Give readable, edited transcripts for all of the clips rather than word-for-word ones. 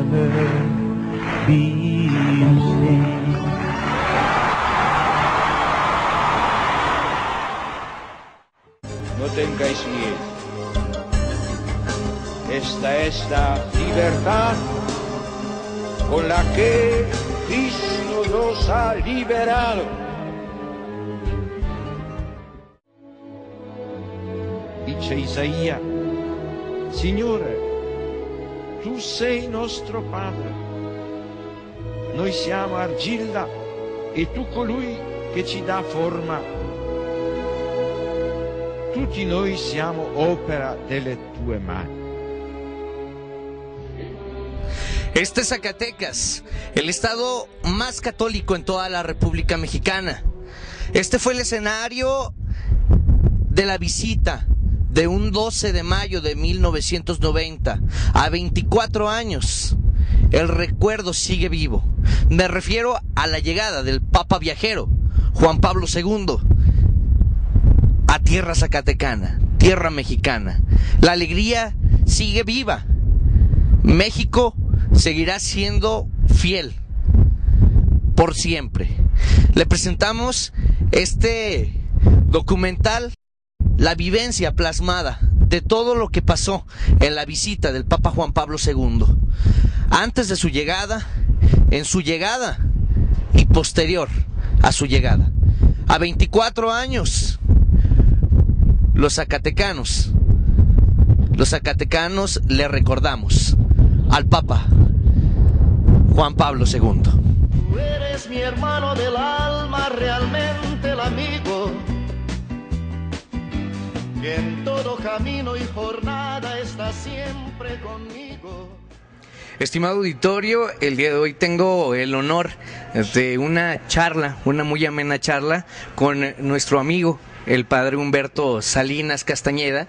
never be the same. No tengáis miedo. Esta es la libertad con la que Cristo nos ha liberado. Dice Isaia, Signore, tu sei nostro Padre, noi siamo argilla e tu colui che ci dà forma. Tutti noi siamo opera delle tue mani. Este es Zacatecas, el estado más católico en toda la República Mexicana. Este fue el escenario de la visita de un 12 de mayo de 1990, a 24 años. El recuerdo sigue vivo. Me refiero a la llegada del Papa Viajero, Juan Pablo II, a tierra zacatecana, tierra mexicana. La alegría sigue viva. México seguirá siendo fiel por siempre. Le presentamos este documental, la vivencia plasmada de todo lo que pasó en la visita del Papa Juan Pablo II, antes de su llegada, en su llegada y posterior a su llegada. A 24 años, los zacatecanos le recordamos al Papa Juan Pablo II. Tú eres mi hermano del alma, realmente el amigo, que en todo camino y jornada está siempre conmigo. Estimado auditorio, el día de hoy tengo el honor de una charla, una muy amena charla con nuestro amigo, el padre Humberto Salinas Castañeda,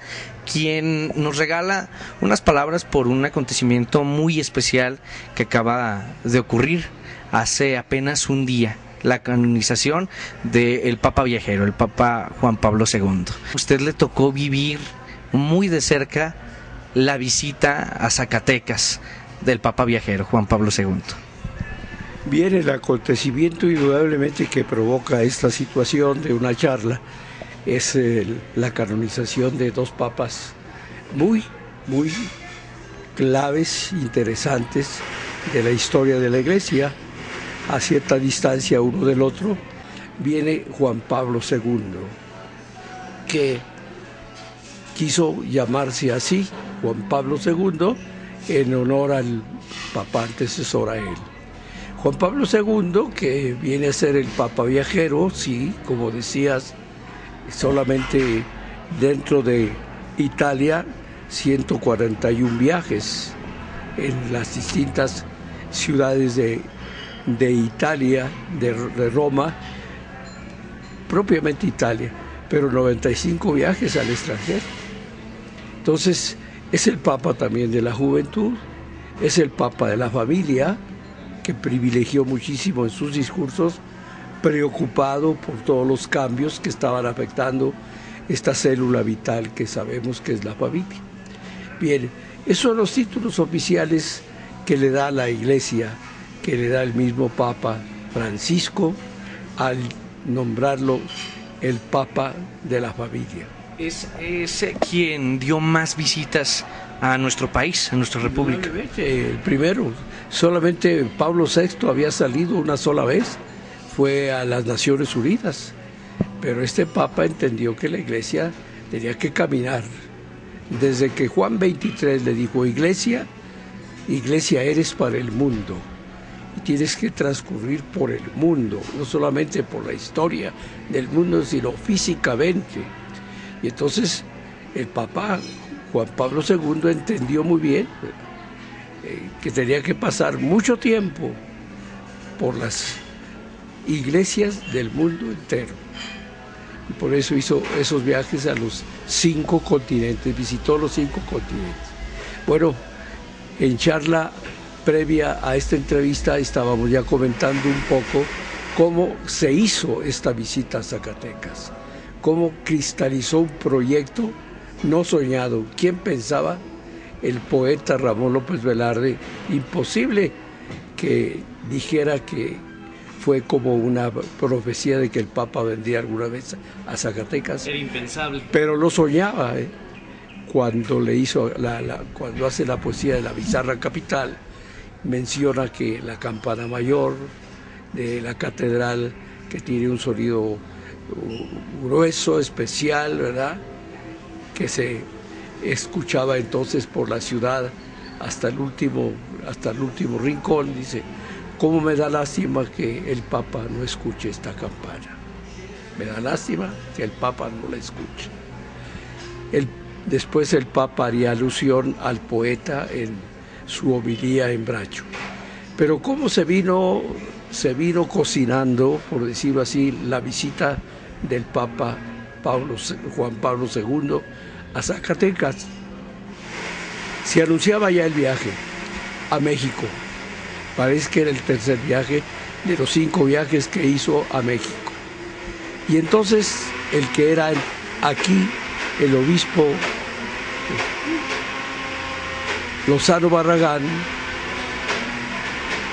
quien nos regala unas palabras por un acontecimiento muy especial que acaba de ocurrir hace apenas un día, la canonización del Papa Viajero, el Papa Juan Pablo II. A usted le tocó vivir muy de cerca la visita a Zacatecas del Papa Viajero, Juan Pablo II. Bien, el acontecimiento indudablemente que provoca esta situación de una charla es la canonización de dos papas muy claves, interesantes de la historia de la Iglesia. A cierta distancia uno del otro viene Juan Pablo II, que quiso llamarse así, Juan Pablo II, en honor al Papa antecesor a él. Juan Pablo II, que viene a ser el Papa Viajero, sí, como decías, solamente dentro de Italia 141 viajes en las distintas ciudades de Italia, de Roma, propiamente Italia, pero 95 viajes al extranjero. Entonces es el Papa también de la juventud, es el Papa de la familia, que privilegió muchísimo en sus discursos, preocupado por todos los cambios que estaban afectando esta célula vital que sabemos que es la familia. Bien, esos son los títulos oficiales que le da la Iglesia, que le da el mismo Papa Francisco al nombrarlo el Papa de la familia. Es quien dio más visitas a nuestro país, a nuestra república. El primero, solamente Pablo VI había salido una sola vez, fue a las Naciones Unidas, pero este Papa entendió que la Iglesia tenía que caminar. Desde que Juan XXIII le dijo, Iglesia eres para el mundo, y tienes que transcurrir por el mundo, no solamente por la historia del mundo, sino físicamente. Y entonces el Papa Juan Pablo II entendió muy bien que tenía que pasar mucho tiempo por las iglesias del mundo entero. Y por eso hizo esos viajes a los 5 continentes, visitó los 5 continentes. Bueno, en charla previa a esta entrevista estábamos ya comentando un poco cómo se hizo esta visita a Zacatecas, cómo cristalizó un proyecto no soñado. ¿Quién pensaba el poeta Ramón López Velarde, imposible que dijera que fue como una profecía de que el Papa vendría alguna vez a Zacatecas. Era impensable. Pero lo soñaba, cuando le hizo cuando hace la poesía de La Bizarra Capital, menciona que la campana mayor de la catedral, que tiene un sonido grueso, especial, ¿verdad?, que se escuchaba entonces por la ciudad hasta el último rincón. Dice: ¿cómo me da lástima que el Papa no escuche esta campana? Me da lástima que el Papa no la escuche. Después el Papa haría alusión al poeta en su homilía en Bracho. Pero cómo se vino cocinando, por decirlo así, la visita del Papa Juan Pablo II a Zacatecas. Se anunciaba ya el viaje a México. Parece que era el tercer viaje de los 5 viajes que hizo a México. Y entonces el que era aquí el obispo Lozano Barragán,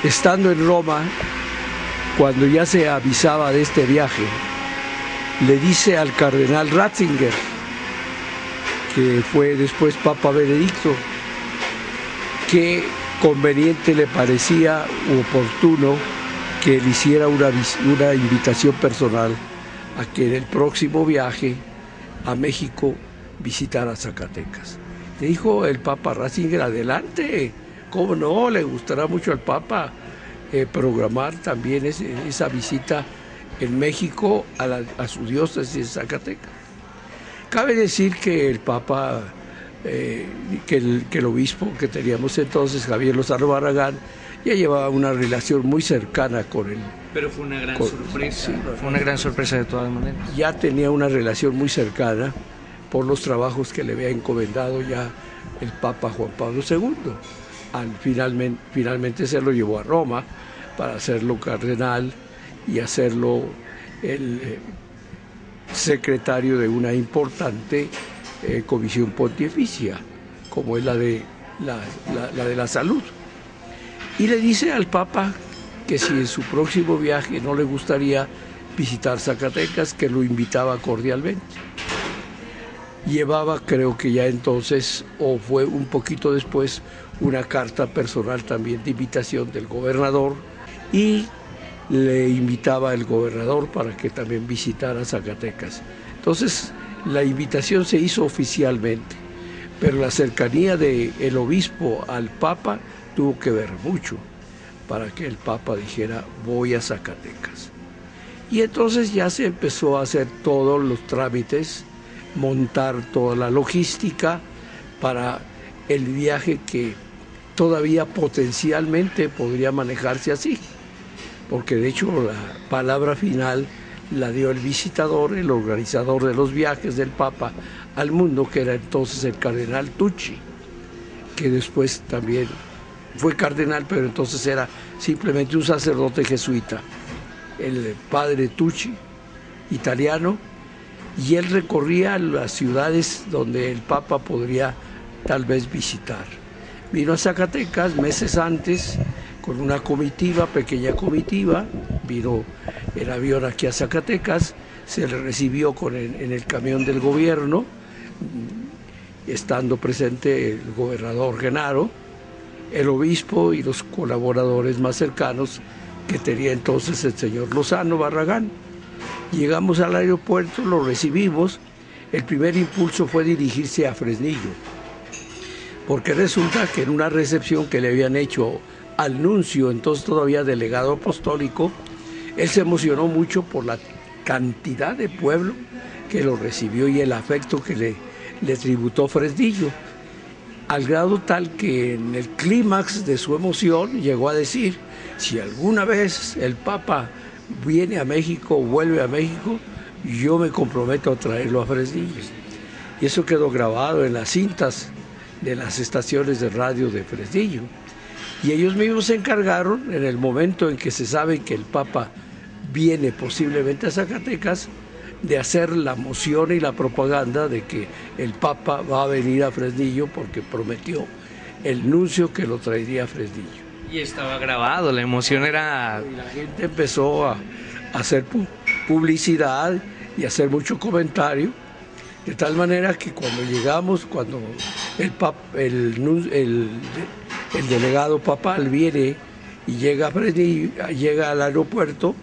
estando en Roma, cuando ya se avisaba de este viaje, le dice al cardenal Ratzinger, que fue después Papa Benedicto, que conveniente le parecía oportuno que él hiciera una invitación personal a que en el próximo viaje a México visitara Zacatecas. Le dijo el Papa Ratzinger: adelante, cómo no, le gustará mucho al Papa programar también esa visita en México a su diócesis de Zacatecas. Cabe decir que el Papa, que el obispo que teníamos entonces, Javier Lozano Barragán, ya llevaba una relación muy cercana con él. Pero fue una gran sorpresa. Sí, fue una gran sorpresa de todas maneras. Ya tenía una relación muy cercana por los trabajos que le había encomendado ya el Papa Juan Pablo II. Finalmente se lo llevó a Roma para hacerlo cardenal y hacerlo el secretario de una importante comisión pontificia, como es la de la salud. Y le dice al Papa que si en su próximo viaje no le gustaría visitar Zacatecas, que lo invitaba cordialmente. Llevaba, creo que ya entonces, o fue un poquito después, una carta personal también de invitación del gobernador, y le invitaba el gobernador para que también visitara Zacatecas. Entonces la invitación se hizo oficialmente, pero la cercanía del obispo al Papa tuvo que ver mucho para que el Papa dijera: voy a Zacatecas. Y entonces ya se empezó a hacer todos los trámites, montar toda la logística para el viaje, que todavía potencialmente podría manejarse así, porque de hecho la palabra final la dio el visitador, el organizador de los viajes del Papa al mundo, que era entonces el cardenal Tucci, que después también fue cardenal, pero entonces era simplemente un sacerdote jesuita, el padre Tucci, italiano, y él recorría las ciudades donde el Papa podría tal vez visitar. Vino a Zacatecas meses antes con una comitiva, pequeña comitiva, vino el avión aquí a Zacatecas, se le recibió en el camión del gobierno, estando presente el gobernador Genaro, el obispo y los colaboradores más cercanos que tenía entonces el señor Lozano Barragán. Llegamos al aeropuerto, lo recibimos. El primer impulso fue dirigirse a Fresnillo, porque resulta que en una recepción que le habían hecho al nuncio, entonces todavía delegado apostólico, él se emocionó mucho por la cantidad de pueblo que lo recibió y el afecto que le tributó Fresnillo, al grado tal que en el clímax de su emoción llegó a decir: si alguna vez el Papa viene a México o vuelve a México, yo me comprometo a traerlo a Fresnillo. Y eso quedó grabado en las cintas de las estaciones de radio de Fresnillo. Y ellos mismos se encargaron, en el momento en que se sabe que el Papa viene posiblemente a Zacatecas, de hacer la moción y la propaganda de que el Papa va a venir a Fresnillo porque prometió el nuncio que lo traería a Fresnillo. Y estaba grabado, la emoción era... Y la gente empezó a hacer publicidad y a hacer mucho comentario, de tal manera que cuando llegamos, cuando el delegado papal viene y llega a Fresnillo, llega al aeropuerto,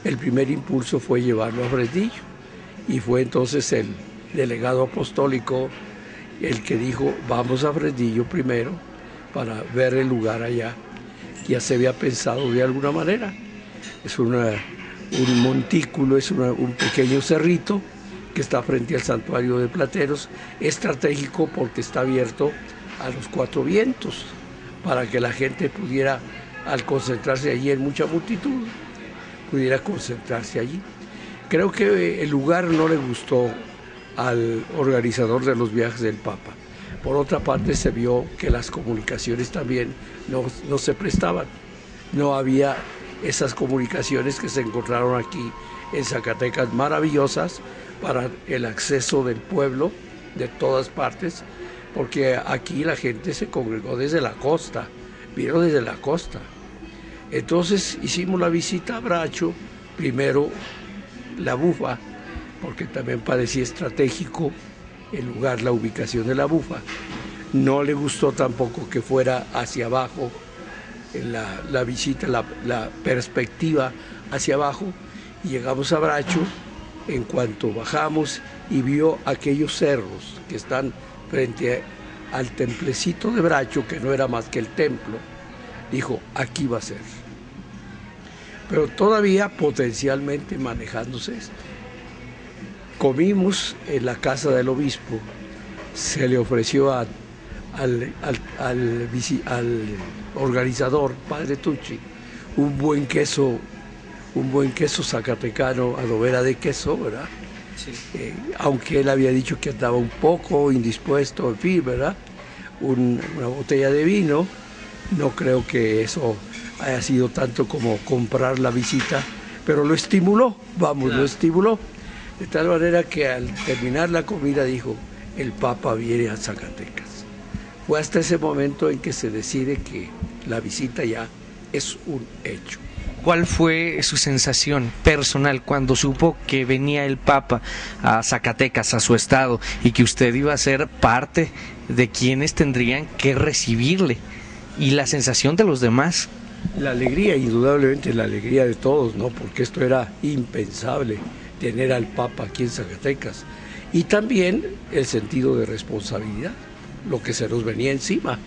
el primer impulso fue llevarlo a Fresnillo, y fue entonces el delegado apostólico el que dijo, vamos a Fresnillo primero para ver el lugar allá. Ya se había pensado de alguna manera. Es un montículo, es un pequeño cerrito que está frente al santuario de Plateros, estratégico porque está abierto a los cuatro vientos, para que la gente pudiera, al concentrarse allí en mucha multitud, pudiera concentrarse allí. Creo que el lugar no le gustó al organizador de los viajes del Papa. Por otra parte, se vio que las comunicaciones también no se prestaban. No había esas comunicaciones que se encontraron aquí en Zacatecas, maravillosas para el acceso del pueblo de todas partes, porque aquí la gente se congregó desde la costa, vino desde la costa. Entonces hicimos la visita a Bracho, primero la Bufa, porque también parecía estratégico el lugar, la ubicación de la Bufa. No le gustó tampoco que fuera hacia abajo, la visita, la perspectiva hacia abajo, y llegamos a Bracho. En cuanto bajamos y vio aquellos cerros que están frente al templecito de Bracho, que no era más que el templo, dijo, aquí va a ser. Pero todavía potencialmente manejándose esto. Comimos en la casa del obispo, se le ofreció al organizador, padre Tucci, un buen queso zacatecano, adobera de queso, ¿verdad? Sí. Aunque él había dicho que andaba un poco indispuesto, en fin, ¿verdad? Una botella de vino, no creo que eso haya sido tanto como comprar la visita, pero lo estimuló, lo estimuló. De tal manera que al terminar la comida dijo, el Papa viene a Zacatecas. Fue hasta ese momento en que se decide que la visita ya es un hecho. ¿Cuál fue su sensación personal cuando supo que venía el Papa a Zacatecas, a su estado, y que usted iba a ser parte de quienes tendrían que recibirle? Y la sensación de los demás. La alegría, indudablemente la alegría de todos, ¿no? Porque esto era impensable, tener al Papa aquí en Zacatecas. Y también el sentido de responsabilidad, lo que se nos venía encima.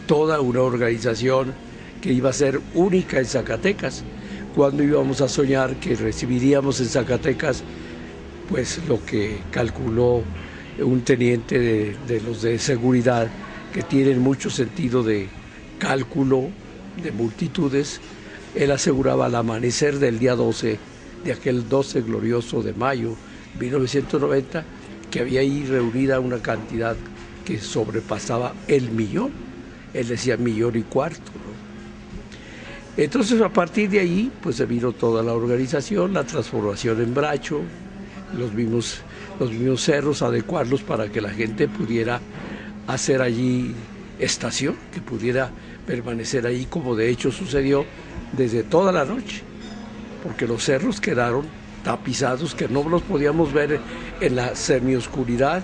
Toda una organización que iba a ser única en Zacatecas. Cuando íbamos a soñar que recibiríamos en Zacatecas, pues lo que calculó un teniente de los de seguridad, que tienen mucho sentido de cálculo de multitudes, él aseguraba al amanecer del día 12, de aquel 12 glorioso de mayo de 1990, que había ahí reunida una cantidad que sobrepasaba el millón. Él decía 1,25 millones, ¿no? Entonces, a partir de ahí, pues se vino toda la organización, la transformación en Bracho, los mismos cerros, adecuarlos para que la gente pudiera hacer allí estación, que pudiera permanecer ahí, como de hecho sucedió desde toda la noche, porque los cerros quedaron tapizados, que no los podíamos ver en la semioscuridad,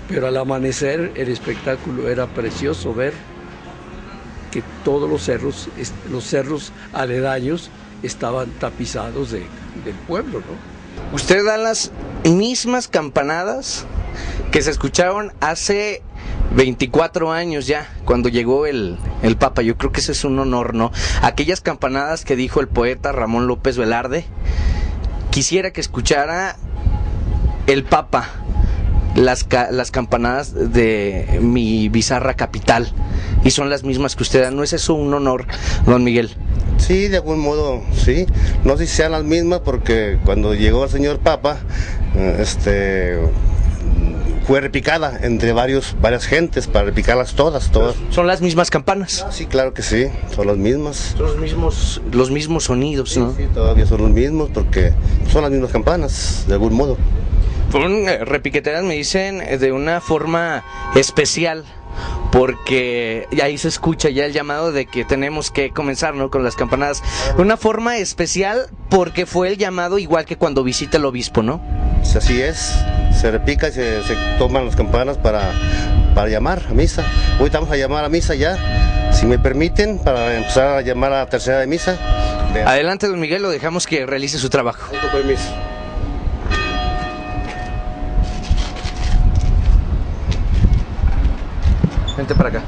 pero al amanecer el espectáculo era precioso ver que todos los cerros aledaños estaban tapizados del pueblo, ¿no? Usted da las mismas campanadas que se escucharon hace 24 años ya, cuando llegó el Papa. Yo creo que ese es un honor, ¿no? Aquellas campanadas que dijo el poeta Ramón López Velarde, quisiera que escuchara el Papa las campanadas de mi bizarra capital, y son las mismas que usted da. ¿No es eso un honor, don Miguel? Sí, de algún modo, sí. No sé si sean las mismas, porque cuando llegó el señor Papa, fue repicada entre varias gentes, para repicarlas todas. ¿Son las mismas campanas? Sí, claro que sí, son las mismas. Son los mismos sonidos, ¿no? Sí, todavía son los mismos, porque son las mismas campanas, de algún modo. Fueron repiqueteras, me dicen, de una forma especial, porque ahí se escucha ya el llamado de que tenemos que comenzar, ¿no?, con las campanadas. Una forma especial porque fue el llamado igual que cuando visita el obispo, ¿no? Así es, se repica y se toman las campanas para llamar a misa. Hoy vamos a llamar a misa ya, si me permiten, para empezar a llamar a la tercera de misa. Adelante, don Miguel, lo dejamos que realice su trabajo. Con permiso. Vente para acá.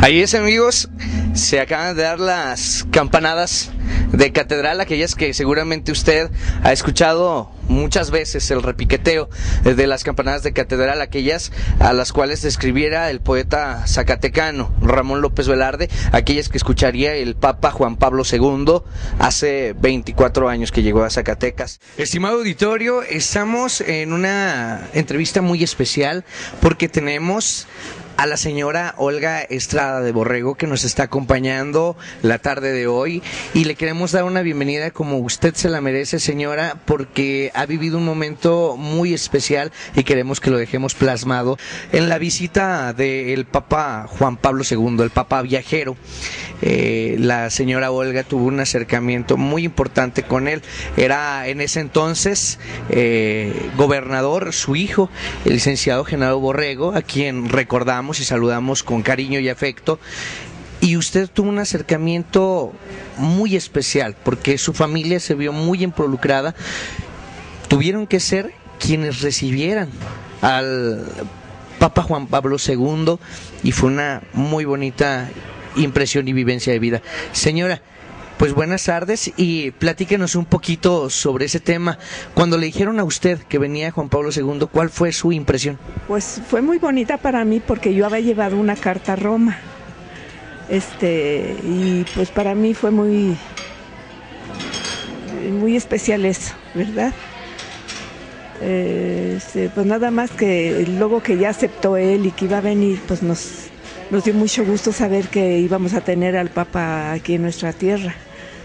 Ahí es, amigos, se acaban de dar las campanadas de catedral, aquellas que seguramente usted ha escuchado muchas veces, el repiqueteo de las campanadas de catedral, aquellas a las cuales describiera el poeta zacatecano Ramón López Velarde, aquellas que escucharía el Papa Juan Pablo II hace 24 años que llegó a Zacatecas. Estimado auditorio, estamos en una entrevista muy especial porque tenemos a la señora Olga Estrada de Borrego, que nos está acompañando la tarde de hoy, y le queremos dar una bienvenida como usted se la merece, señora, porque ha vivido un momento muy especial y queremos que lo dejemos plasmado en la visita del Papa Juan Pablo II, el Papa viajero. La señora Olga tuvo un acercamiento muy importante con él. Era en ese entonces gobernador su hijo, el licenciado Genaro Borrego, a quien recordamos y saludamos con cariño y afecto, y usted tuvo un acercamiento muy especial porque su familia se vio muy involucrada. Tuvieron que ser quienes recibieran al Papa Juan Pablo II y fue una muy bonita impresión y vivencia de vida. Señora, Pues buenas tardes y platíquenos un poquito sobre ese tema. Cuando le dijeron a usted que venía Juan Pablo II, ¿cuál fue su impresión? Pues fue muy bonita para mí porque yo había llevado una carta a Roma. Y pues para mí fue muy especial eso, ¿verdad? Pues nada más que luego que ya aceptó él y que iba a venir, pues nos dio mucho gusto saber que íbamos a tener al Papa aquí en nuestra tierra,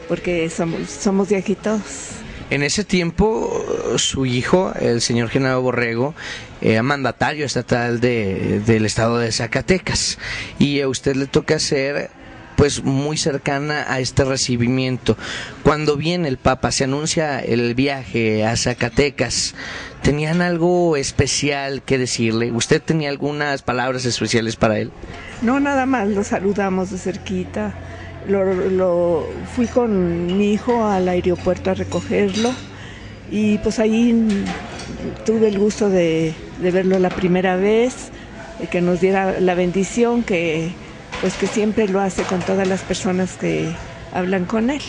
porque somos de aquí todos. En ese tiempo, su hijo, el señor Genaro Borrego, era mandatario estatal del estado de Zacatecas, y a usted le toca ser pues muy cercana a este recibimiento. Cuando viene el Papa, se anuncia el viaje a Zacatecas, ¿tenían algo especial que decirle? ¿Usted tenía algunas palabras especiales para él? No, nada más, lo saludamos de cerquita. Fui con mi hijo al aeropuerto a recogerlo y pues ahí tuve el gusto de verlo la primera vez, que nos diera la bendición, que siempre lo hace con todas las personas que hablan con él.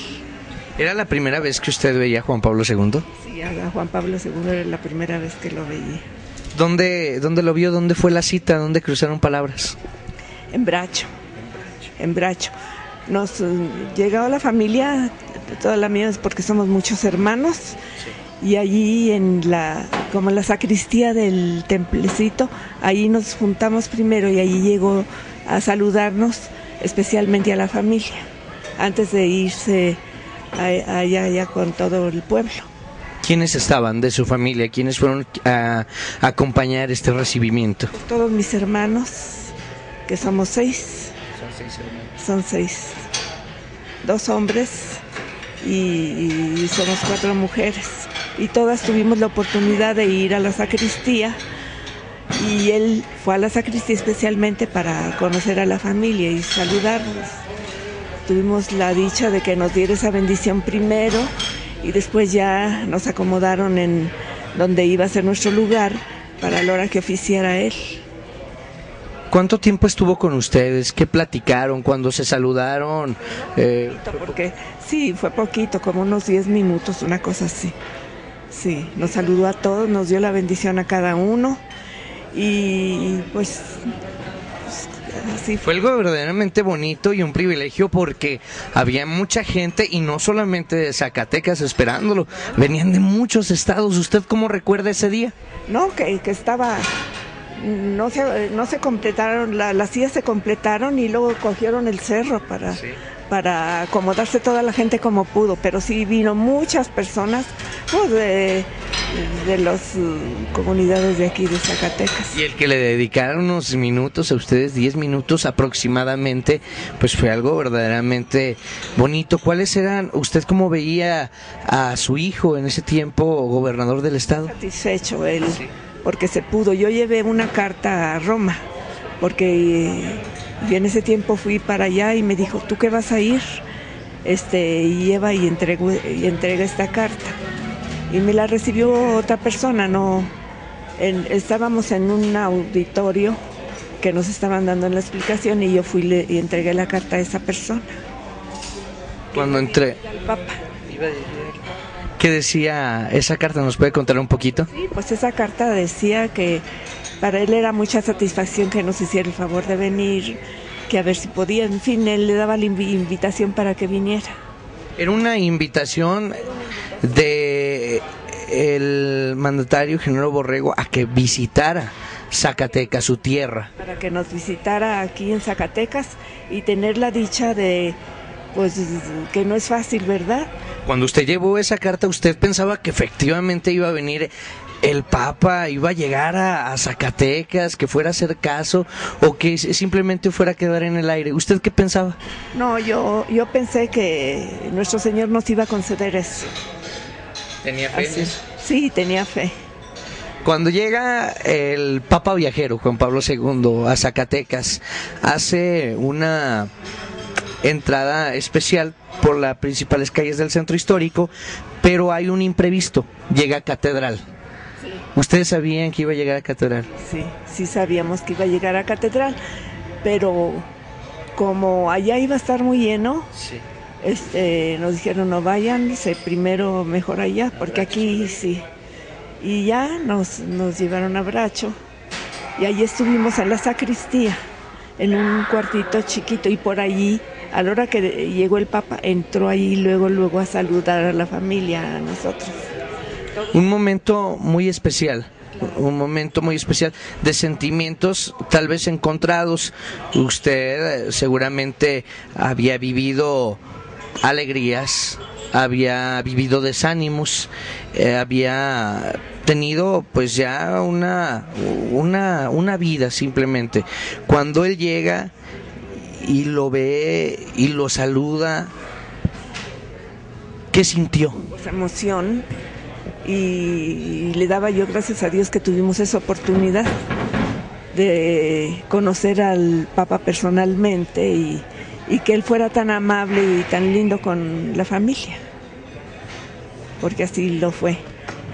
¿Era la primera vez que usted veía a Juan Pablo II? Sí, a Juan Pablo II era la primera vez que lo veía. ¿Dónde lo vio? ¿Dónde fue la cita? ¿Dónde cruzaron palabras? En Bracho. Nos llegó la familia, toda la mía, porque somos muchos hermanos, y allí como en la sacristía del templecito, ahí nos juntamos primero y allí llegó a saludarnos, especialmente a la familia, antes de irse allá con todo el pueblo. ¿Quiénes estaban de su familia? ¿Quiénes fueron a acompañar este recibimiento? Todos mis hermanos, que somos 6. Son 6. 2 hombres y somos 4 mujeres. Y todas tuvimos la oportunidad de ir a la sacristía. Y él fue a la sacristía especialmente para conocer a la familia y saludarnos. Tuvimos la dicha de que nos diera esa bendición primero y después ya nos acomodaron en donde iba a ser nuestro lugar para la hora que oficiara él. ¿Cuánto tiempo estuvo con ustedes? ¿Qué platicaron? ¿Cuándo se saludaron? Porque sí, fue poquito, como unos 10 minutos, una cosa así. Sí, nos saludó a todos, nos dio la bendición a cada uno. Y pues así fue algo verdaderamente bonito y un privilegio porque había mucha gente y no solamente de Zacatecas esperándolo, venían de muchos estados. ¿Usted cómo recuerda ese día? No, que estaba, no se completaron, las sillas se completaron y luego cogieron el cerro para acomodarse toda la gente como pudo, pero sí vino muchas personas pues, de las comunidades de aquí de Zacatecas. Y el que le dedicaron unos minutos a ustedes, 10 minutos aproximadamente, pues fue algo verdaderamente bonito. ¿Cuáles eran, usted cómo veía a su hijo en ese tiempo, gobernador del estado? Satisfecho él, porque se pudo. Yo llevé una carta a Roma, porque y en ese tiempo fui para allá y me dijo, ¿tú qué vas a ir? Y lleva y entrega esta carta. Y me la recibió otra persona, estábamos en un auditorio que nos estaban dando la explicación y yo fui y entregué la carta a esa persona. Cuando entré, al Papa. ¿Qué decía esa carta? ¿Nos puede contar un poquito? Sí, pues esa carta decía que para él era mucha satisfacción que nos hiciera el favor de venir, que a ver si podía, en fin, él le daba la invitación para que viniera. Era una invitación de el mandatario Genaro Borrego a que visitara Zacatecas, su tierra. Para que nos visitara aquí en Zacatecas y tener la dicha de, pues, que no es fácil, ¿verdad? Cuando usted llevó esa carta, ¿usted pensaba que efectivamente iba a venir el Papa, iba a llegar a Zacatecas, que fuera a hacer caso o que simplemente fuera a quedar en el aire? ¿Usted qué pensaba? No, yo pensé que nuestro Señor nos iba a conceder eso. ¿Tenía fe? Sí, tenía fe. Cuando llega el Papa viajero, Juan Pablo II, a Zacatecas, hace una entrada especial por las principales calles del centro histórico, pero hay un imprevisto, llega a Catedral. Sí. ¿Ustedes sabían que iba a llegar a Catedral? Sí sabíamos que iba a llegar a Catedral, pero como allá iba a estar muy lleno, nos dijeron no vayan, primero mejor allá, porque aquí sí. Y ya nos llevaron a Bracho y allí estuvimos en la sacristía, en un cuartito chiquito, y por allí, a la hora que llegó el Papa, entró ahí luego a saludar a la familia, a nosotros. Un momento muy especial. Un momento muy especial de sentimientos tal vez encontrados. Usted seguramente había vivido alegrías, había vivido desánimos, había tenido pues ya una vida simplemente. Cuando él llega y lo ve y lo saluda, ¿qué sintió? Pues emoción, y le daba yo gracias a Dios que tuvimos esa oportunidad de conocer al Papa personalmente y que él fuera tan amable y tan lindo con la familia, porque así lo fue.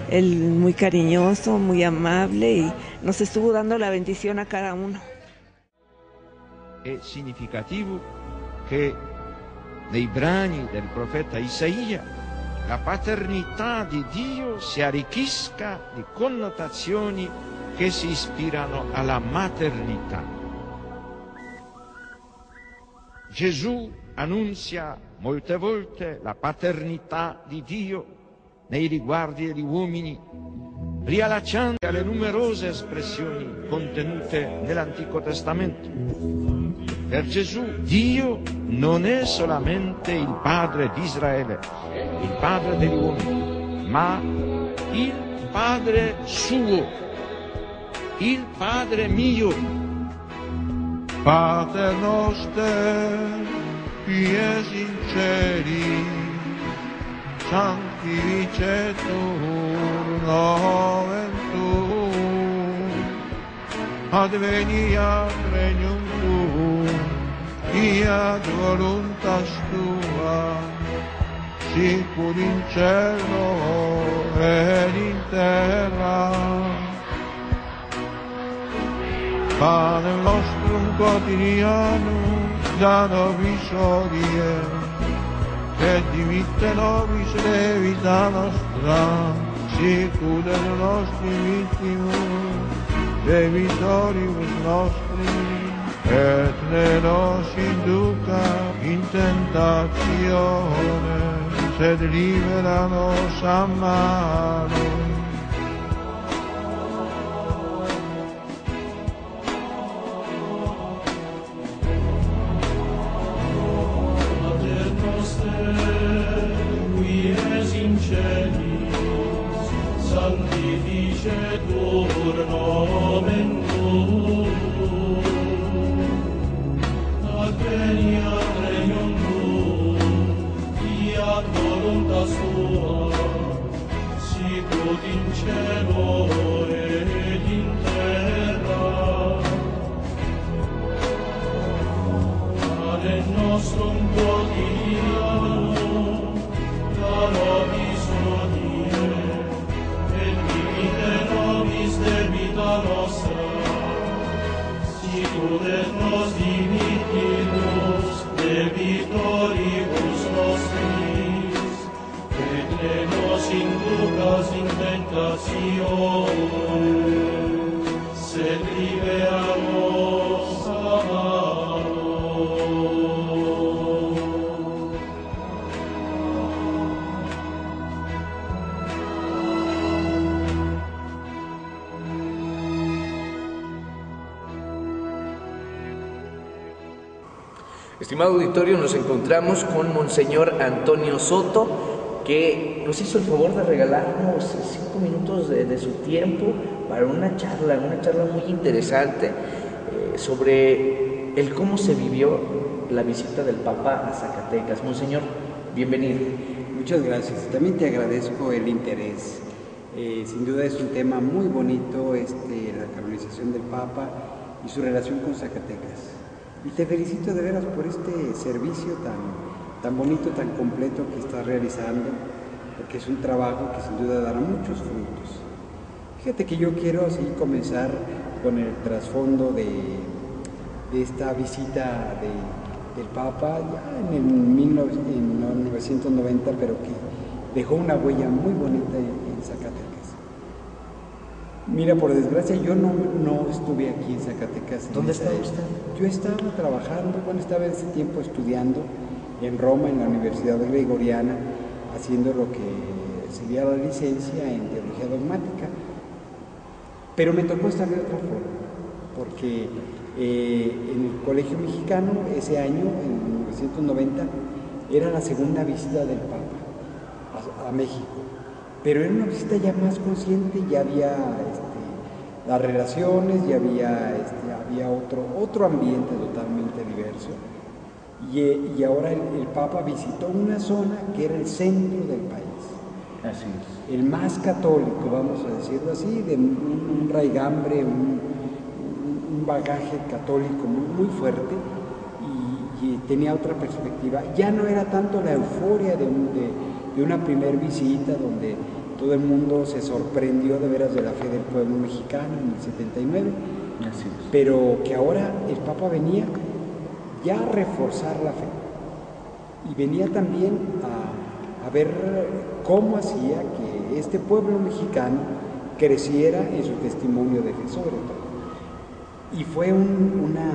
Él muy cariñoso, muy amable, y nos estuvo dando la bendición a cada uno. È significativo che nei brani del profeta Isaia la paternità di Dio si arricchisca di connotazioni che si ispirano alla maternità. Gesù annunzia molte volte la paternità di Dio nei riguardi degli uomini, riallacciando alle numerose espressioni contenute nell'Antico Testamento. Per Gesù Dio non è solamente il Padre di Israele, il Padre degli uomini, ma il Padre suo, il Padre mio. Pater noster, qui es in celi, sanctificetur nomen tuum, adveniat regnum tuum, fiat voluntas tua, sicur in cielo ed in terra. Panem nostrum quotidianum da nobis hodie, et dimitte nobis debita nostra, sicut et nostri vittimus debitoribus nostri, et ne nos induca in tentatione, sed libera nos a malo. Sanctificetur nomen tuum, adveniat regnum tuum, fiat voluntas tua, sicut in cielo ed in terra. Panem nostrum quotidianum da nobis hodie, debita nostra, sicut et nos dimittimus debitoribus nostris, et ne nos inducas in tentatione, sed libera nos a malo. Estimado auditorio, nos encontramos con Monseñor Antonio Soto, que nos hizo el favor de regalarnos 5 minutos de su tiempo para una charla muy interesante sobre el cómo se vivió la visita del Papa a Zacatecas. Monseñor, bienvenido. Muchas gracias. También te agradezco el interés. Sin duda es un tema muy bonito, la canonización del Papa y su relación con Zacatecas. Y te felicito de veras por este servicio tan bonito, tan completo que estás realizando, porque es un trabajo que sin duda dará muchos frutos. Fíjate que yo quiero así comenzar con el trasfondo de esta visita del Papa ya en 1990, pero que dejó una huella muy bonita en Zacatecas. Mira, por desgracia, yo no estuve aquí en Zacatecas. ¿Dónde estaba usted? Yo estaba trabajando, estaba en ese tiempo estudiando en Roma, en la Universidad Gregoriana, haciendo lo que sería la licencia en Teología Dogmática. Pero me tocó estar de otra forma, porque en el Colegio Mexicano, ese año, en 1990, era la segunda visita del Papa a México. Pero era una visita ya más consciente, ya había las relaciones, ya había otro ambiente totalmente diverso. Y ahora el Papa visitó una zona que era el centro del país. Así es. El más católico, vamos a decirlo así, de un raigambre, un bagaje católico muy fuerte, y tenía otra perspectiva. Ya no era tanto la euforia de una primer visita donde todo el mundo se sorprendió de veras de la fe del pueblo mexicano en el 79, Así es. pero que ahora el Papa venía ya a reforzar la fe y venía también a ver cómo hacía que este pueblo mexicano creciera en su testimonio de fe sobre todo. Y fue una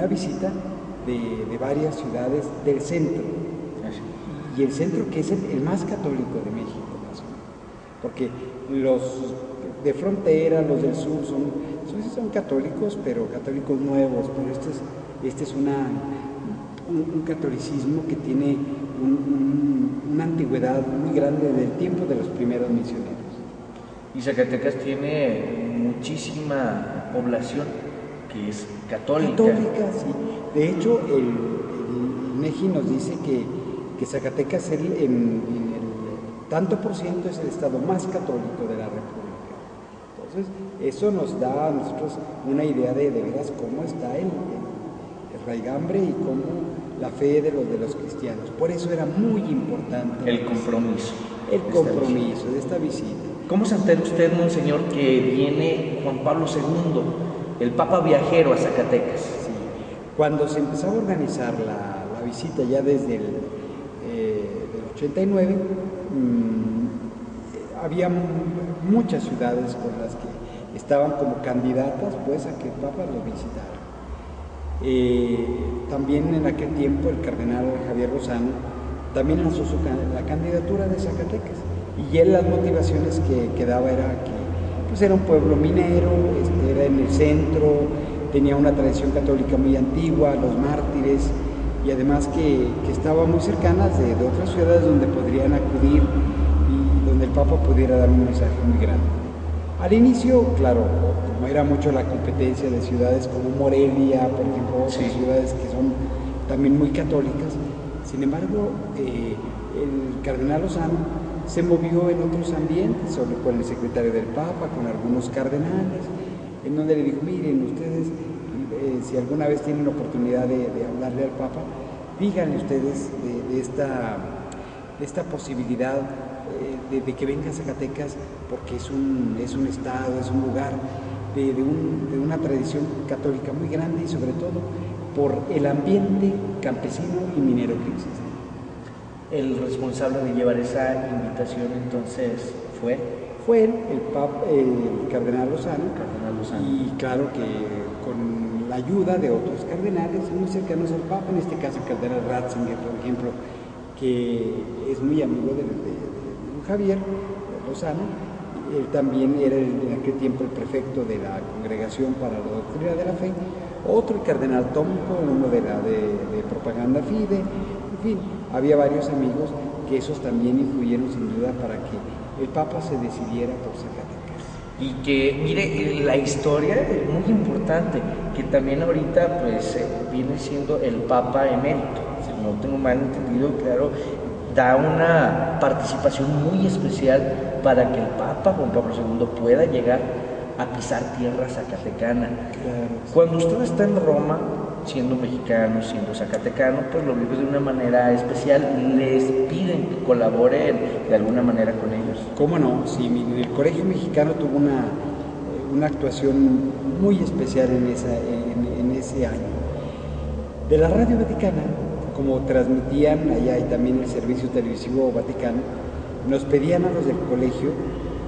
visita de varias ciudades del centro. Y el centro que es el más católico de México, más o menos. Porque los de frontera, los del sur, son católicos, pero católicos nuevos. Pero este es un catolicismo que tiene una antigüedad muy grande del tiempo de los primeros misioneros. Y Zacatecas tiene muchísima población que es católica. Católica, sí. De hecho, el INEGI nos dice que Zacatecas en el tanto por ciento es el estado más católico de la República. Entonces, eso nos da a nosotros una idea de veras cómo está el raigambre y cómo la fe de los cristianos. Por eso era muy importante el compromiso. De esta visita. ¿Cómo se entera usted, monseñor, que viene Juan Pablo II, el Papa viajero, a Zacatecas? Sí. Cuando se empezó a organizar la visita ya desde el 89, había muchas ciudades con las que estaban como candidatas pues a que el Papa los visitara. También en aquel tiempo el cardenal Javier Lozano también lanzó la candidatura de Zacatecas, y él las motivaciones que daba era que pues era un pueblo minero, era en el centro, tenía una tradición católica muy antigua, los mártires, y además que estaba muy cercanas de otras ciudades donde podrían acudir y donde el Papa pudiera dar un mensaje muy grande. Al inicio, claro, como era mucho la competencia de ciudades como Morelia, por ejemplo, otras ciudades que son también muy católicas, sin embargo, el cardenal Lozano se movió en otros ambientes, solo con el secretario del Papa, con algunos cardenales, en donde le dijo, miren, ustedes, si alguna vez tienen la oportunidad de hablarle al Papa, díganle ustedes de esta posibilidad de que venga a Zacatecas, porque es un estado, es un lugar de una tradición católica muy grande, y sobre todo por el ambiente campesino y minero que existe. El responsable de llevar esa invitación entonces fue él, el cardenal Lozano, y claro que con la ayuda de otros cardenales muy cercanos al Papa, en este caso el cardenal Ratzinger, por ejemplo, que es muy amigo de Javier Lozano. Él también era en aquel tiempo el prefecto de la Congregación para la Doctrina de la Fe, otro el cardenal Tómico, uno de Propaganda Fide, en fin, había varios amigos que esos también influyeron sin duda para que el Papa se decidiera por Zacatecas. Y que, mire, la historia es muy importante, que también ahorita pues viene siendo el Papa emérito, si no tengo mal entendido, claro, da una participación muy especial para que el Papa Juan Pablo II pueda llegar a pisar tierra zacatecana. Claro. Cuando usted está en Roma, siendo mexicano, siendo zacatecano, pues lo vive de una manera especial, les piden que colaboren de alguna manera con ellos. ¿Cómo no? Sí, el Colegio Mexicano tuvo una actuación muy especial en ese año. De la Radio Vaticana, como transmitían allá y también el servicio televisivo Vaticano, nos pedían a los del colegio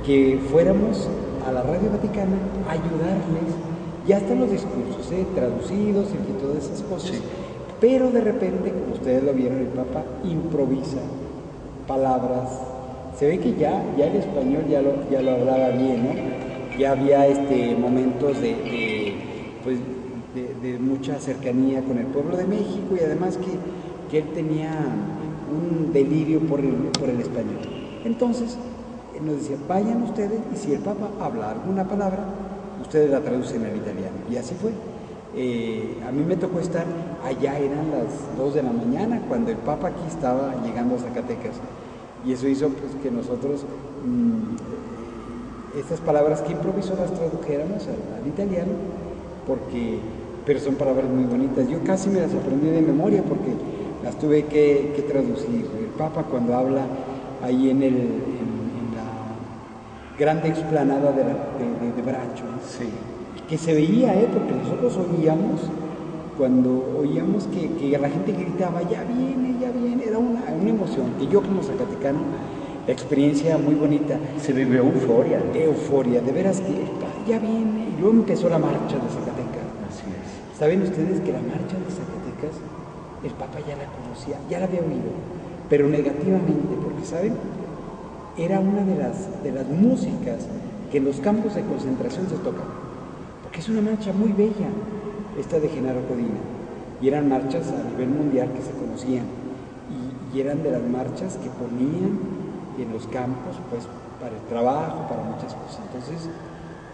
que fuéramos a la Radio Vaticana a ayudarles, ya están los discursos traducidos y todas esas cosas, sí. Pero de repente, como ustedes lo vieron, el Papa improvisa palabras. Se ve que ya el español ya lo hablaba bien, ¿no? Ya había momentos de mucha cercanía con el pueblo de México, y además que él tenía un delirio por el español. Entonces nos decía, vayan ustedes, y si el Papa habla alguna palabra, ustedes la traducen al italiano. Y así fue. A mí me tocó estar allá, eran las 2 de la mañana, cuando el Papa aquí estaba llegando a Zacatecas. Y eso hizo pues, que nosotros estas palabras que improvisó las tradujéramos al italiano, pero son palabras muy bonitas. Yo casi me las aprendí de memoria porque las tuve que traducir. El Papa, cuando habla ahí en la grande explanada de Bracho, sí, que se veía, porque nosotros oíamos, cuando oíamos que la gente gritaba, ya viene, era una emoción, que yo como zacatecano, la experiencia muy bonita. Se vivió euforia. Euforia, de veras que ya viene, y luego empezó la marcha de Zacatecas. Así es. ¿Saben ustedes que la marcha de Zacatecas, el Papa ya la conocía, ya la había oído, pero negativamente, porque, ¿saben? Era una de las músicas que en los campos de concentración se tocan, porque es una marcha muy bella, esta de Genaro Codina, y eran marchas a nivel mundial que se conocían, y eran de las marchas que ponían en los campos, pues, para el trabajo, para muchas cosas. Entonces,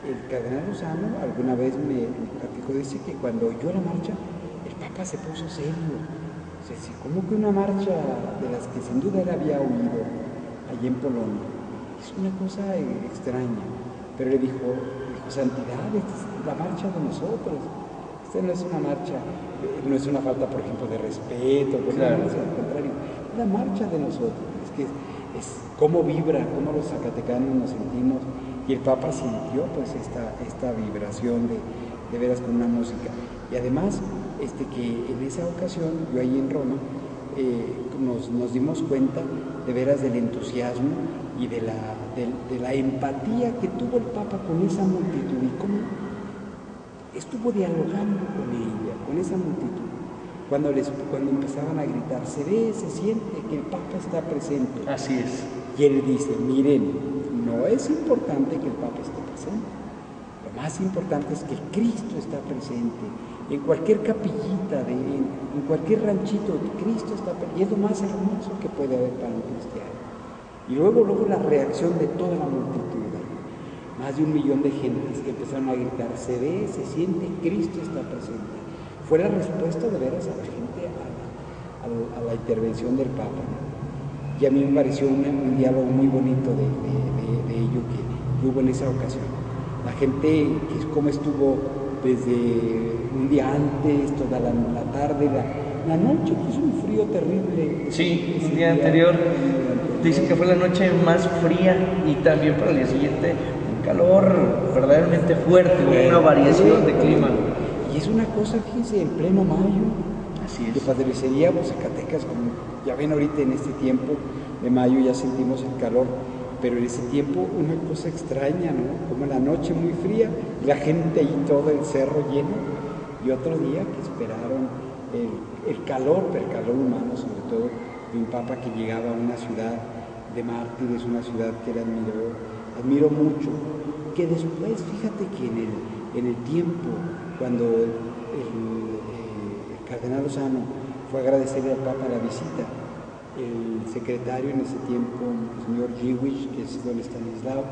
el cardenal Lozano alguna vez me platicó, dice que cuando oyó la marcha, el Papa se puso serio. O sea, como que una marcha de las que sin duda él había oído allí en Polonia. Es una cosa extraña. Pero le dijo, santidad, esta es la marcha de nosotros. Esta no es una marcha, no es una falta, por ejemplo, de respeto, claro. Al contrario, es la marcha de nosotros. Es que es cómo vibra, cómo los zacatecanos nos sentimos, y el Papa sintió pues esta vibración de veras con una música. Y además que en esa ocasión, yo ahí en Roma, nos dimos cuenta de veras del entusiasmo y de la empatía que tuvo el Papa con esa multitud, y cómo estuvo dialogando con ella, con esa multitud. Cuando empezaban a gritar, se siente que el Papa está presente. Así es. Y él dice, miren, no es importante que el Papa esté presente. Lo más importante es que Cristo está presente. En cualquier capillita, en cualquier ranchito, Cristo está presente. Y es lo más hermoso que puede haber para un cristiano. Y luego la reacción de toda la multitud. Más de 1 millón de gentes que empezaron a gritar, se siente, Cristo está presente. Fue la respuesta de veras a la gente a la intervención del Papa. Y a mí me pareció un diálogo muy bonito de ello que hubo en esa ocasión. La gente, como estuvo desde un día antes, toda la tarde, la noche, que es un frío terrible. Sí, el día anterior. Dicen que fue la noche más fría, y también para el día siguiente un calor verdaderamente fuerte, una variación de clima. Y es una cosa, fíjense, en pleno mayo. Así es. Que padrecería Zacatecas, como ya ven ahorita en este tiempo de mayo ya sentimos el calor, pero en ese tiempo una cosa extraña, ¿no? Como la noche muy fría, la gente ahí todo el cerro lleno, y otro día que esperaron el calor, pero el calor humano, sobre todo de un Papa que llegaba a una ciudad de mártires, una ciudad que él admiró mucho, que después, fíjate que en el tiempo, cuando el cardenal Lozano fue a agradecerle al Papa la visita, el secretario en ese tiempo, el señor Jewish, que es don Stanislao,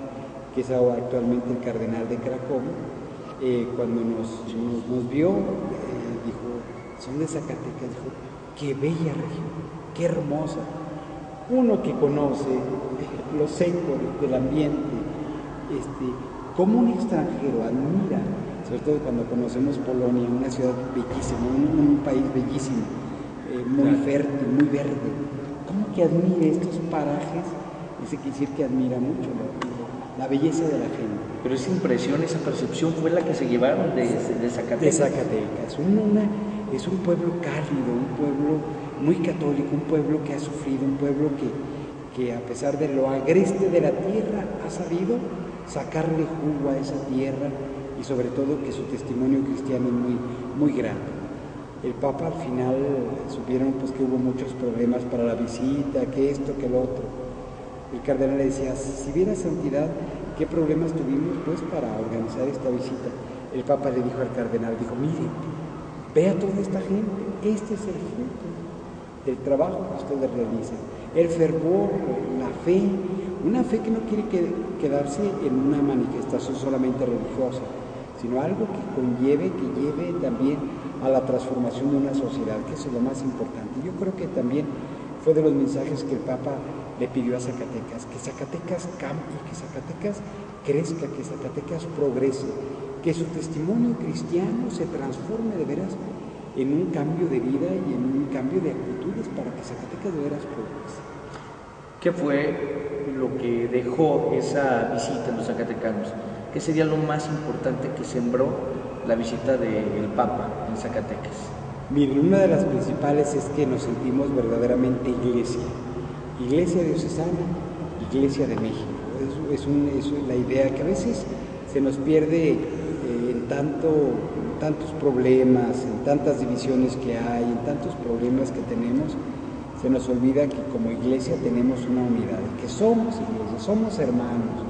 que es actualmente el cardenal de Cracovia, cuando nos vio, dijo, son de Zacatecas, dijo, qué bella región, qué hermosa. Uno que conoce lo seco del ambiente, como un extranjero admira, sobre todo cuando conocemos Polonia, una ciudad bellísima, un país bellísimo, muy fértil, muy verde. ¿Cómo que admire estos parajes? Ese quiere decir que admira mucho la belleza de la gente. Pero esa impresión, esa percepción fue la que se llevaron de Zacatecas. De Zacatecas. es un pueblo cálido, un pueblo muy católico, un pueblo que ha sufrido, un pueblo que a pesar de lo agreste de la tierra ha sabido sacarle jugo a esa tierra y sobre todo que su testimonio cristiano es muy, muy grande. El Papa al final supieron pues que hubo muchos problemas para la visita, que esto, que lo otro. El cardenal le decía, si viera santidad, ¿qué problemas tuvimos pues para organizar esta visita? El Papa le dijo al cardenal, dijo, mire, vea toda esta gente, este es el fruto del trabajo que ustedes realizan, el fervor, la fe, una fe que no quiere quedarse en una manifestación solamente religiosa, sino algo que conlleve, que lleve también a la transformación de una sociedad, que eso es lo más importante. Yo creo que también fue de los mensajes que el Papa le pidió a Zacatecas, que Zacatecas cambie, que Zacatecas crezca, que Zacatecas progrese, que su testimonio cristiano se transforme de veras en un cambio de vida y en un cambio de actitudes para que Zacatecas de veras progrese. ¿Qué fue lo que dejó esa visita a los zacatecanos? ¿Qué sería lo más importante que sembró la visita del Papa en Zacatecas? Miren, una de las principales es que nos sentimos verdaderamente iglesia diocesana, iglesia de México. Es la idea que a veces se nos pierde en tantos problemas, en tantas divisiones que hay, en tantos problemas que tenemos. Se nos olvida que como iglesia tenemos una unidad, que somos iglesia, somos hermanos.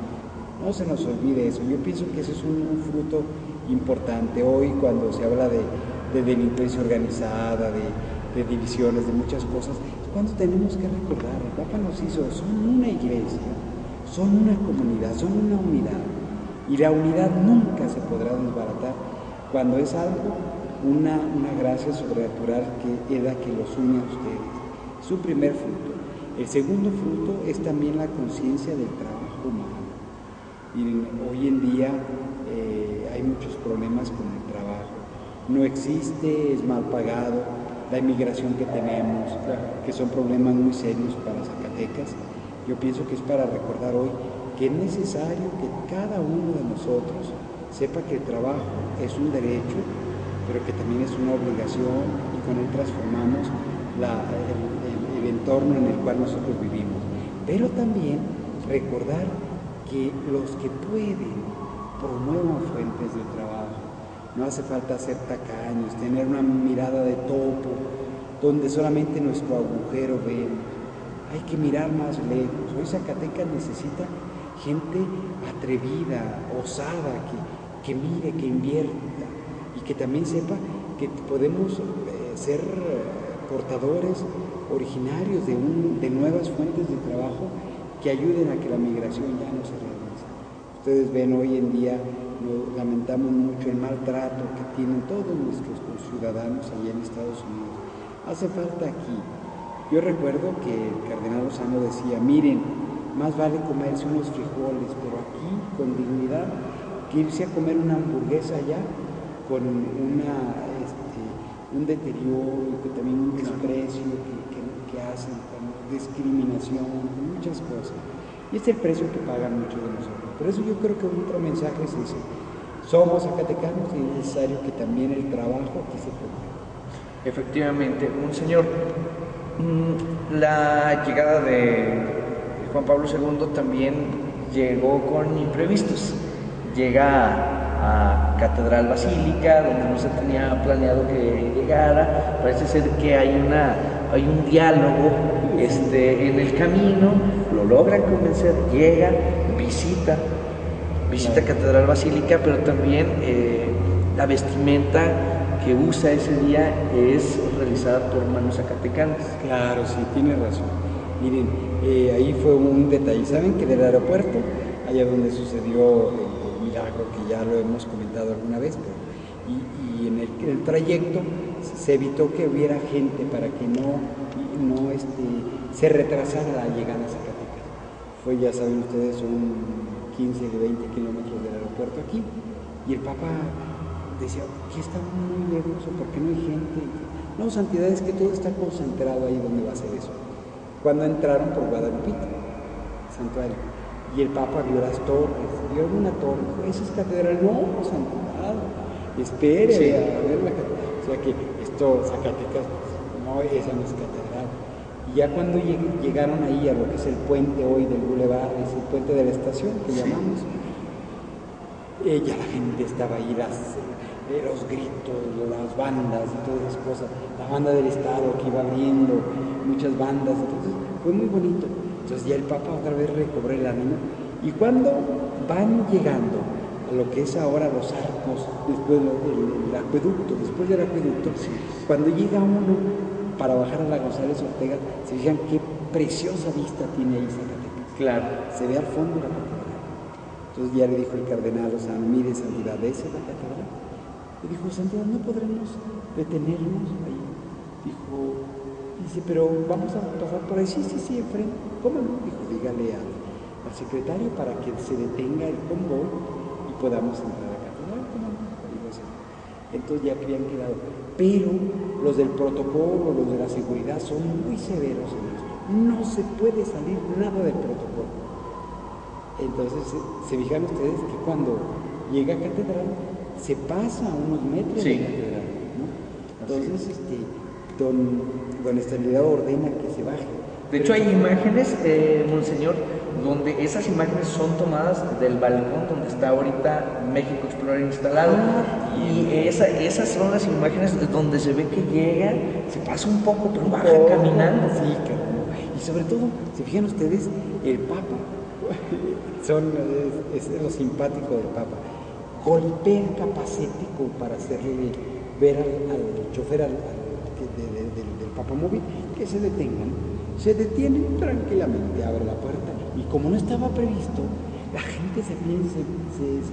No se nos olvide eso. Yo pienso que ese es un fruto importante. Hoy cuando se habla de delincuencia organizada, de divisiones, de muchas cosas, es cuando tenemos que recordar, el Papa nos hizo, son una iglesia, son una comunidad, son una unidad. Y la unidad nunca se podrá desbaratar cuando es algo, una gracia sobrenatural que es la que los une a ustedes. Su primer fruto. El segundo fruto es también la conciencia del trabajo humano. Miren, hoy en día hay muchos problemas con el trabajo. No existe, es mal pagado, la inmigración que tenemos, que son problemas muy serios para Zacatecas. Yo pienso que es para recordar hoy que es necesario que cada uno de nosotros sepa que el trabajo es un derecho, pero que también es una obligación y con él transformamos el entorno en el cual nosotros vivimos. Pero también recordar que los que pueden promuevan fuentes de trabajo. No hace falta ser tacaños, tener una mirada de topo, donde solamente nuestro agujero vemos. Hay que mirar más lejos. Hoy Zacatecas necesita gente atrevida, osada, que mire, que invierta y que también sepa que podemos ser portadores originarios de nuevas fuentes de trabajo que ayuden a que la migración ya no se realice. Ustedes ven hoy en día, lamentamos mucho el maltrato que tienen todos nuestros ciudadanos allá en Estados Unidos. Hace falta aquí. Yo recuerdo que el cardenal Lozano decía, miren, más vale comerse unos frijoles, pero aquí con dignidad, que irse a comer una hamburguesa allá con un deterioro, que también un desprecio que hacen, con discriminación, con muchas cosas. Y este es el precio que pagan muchos de nosotros. Por eso yo creo que otro mensaje es ese. Somos zacatecanos y es necesario que también el trabajo aquí se ponga. Efectivamente, Monseñor, la llegada de Juan Pablo II también llegó con imprevistos. Llega a Catedral Basílica, donde no se tenía planeado que llegara. Parece ser que hay un diálogo en el camino, lo logran convencer, llega, visita Catedral Basílica, pero también la vestimenta que usa ese día es realizada por manos zacatecanas. Claro, sí, tiene razón. Miren, ahí fue un detalle. ¿Saben que del aeropuerto, allá donde sucedió el milagro, que ya lo hemos comentado alguna vez, y en el trayecto se evitó que hubiera gente para que no se retrasara la llegada a Zacatecas? Fue, ya saben ustedes, son 15 de 20 kilómetros del aeropuerto aquí, y el Papa decía, ¿qué está muy lejos o por qué no hay gente? No, santidad, es que todo está concentrado ahí donde va a ser eso. Cuando entraron por Guadalupe, santuario, y el Papa vio las torres, vio una torre, esa es catedral, no, santidad, espere a ver la catedral. O sea que supuesto, Zacatecas, no, esa no es catedral. Y ya cuando llegaron ahí a lo que es el puente hoy del Boulevard, es el puente de la estación que llamamos, ya la gente estaba ahí, los gritos, las bandas y todas esas cosas, la banda del Estado que iba abriendo, muchas bandas, entonces fue muy bonito. Entonces ya el Papa otra vez recobró el ánimo, y cuando van llegando a lo que es ahora los arcos, después el acueducto, después del acueducto, cuando llega uno para bajar a la González Ortega, se fijan qué preciosa vista tiene ahí Zacatecas. Claro. Se ve al fondo la catedral. Entonces ya le dijo el cardenal, o sea, mire santidad, ¿esa es la catedral? Le dijo, santidad, no podremos detenernos ahí. Dice, pero vamos a pasar por ahí. Sí, enfrente. ¿Cómo no? Dijo, dígale al secretario para que se detenga el convoy y podamos entrar a la catedral. ¿Cómo no? Entonces ya que habían quedado. Pero los del protocolo, los de la seguridad son muy severos en esto. No se puede salir nada del protocolo. Entonces se fijan ustedes que cuando llega a catedral se pasa a unos metros de la catedral, ¿no? Entonces don Estanislao ordena que se baje. De hecho hay imágenes, monseñor, donde esas imágenes son tomadas del balcón donde está ahorita México Explorer instalado. Y esas son las imágenes donde se ve que llega, se pasa un poco, pero baja caminando. Sí, y sobre todo, se fijan ustedes, el Papa, es lo simpático del Papa, golpea el capacete como para hacerle ver al chofer del papamóvil que se detengan. Se detienen tranquilamente, abre la puerta, y como no estaba previsto, la gente se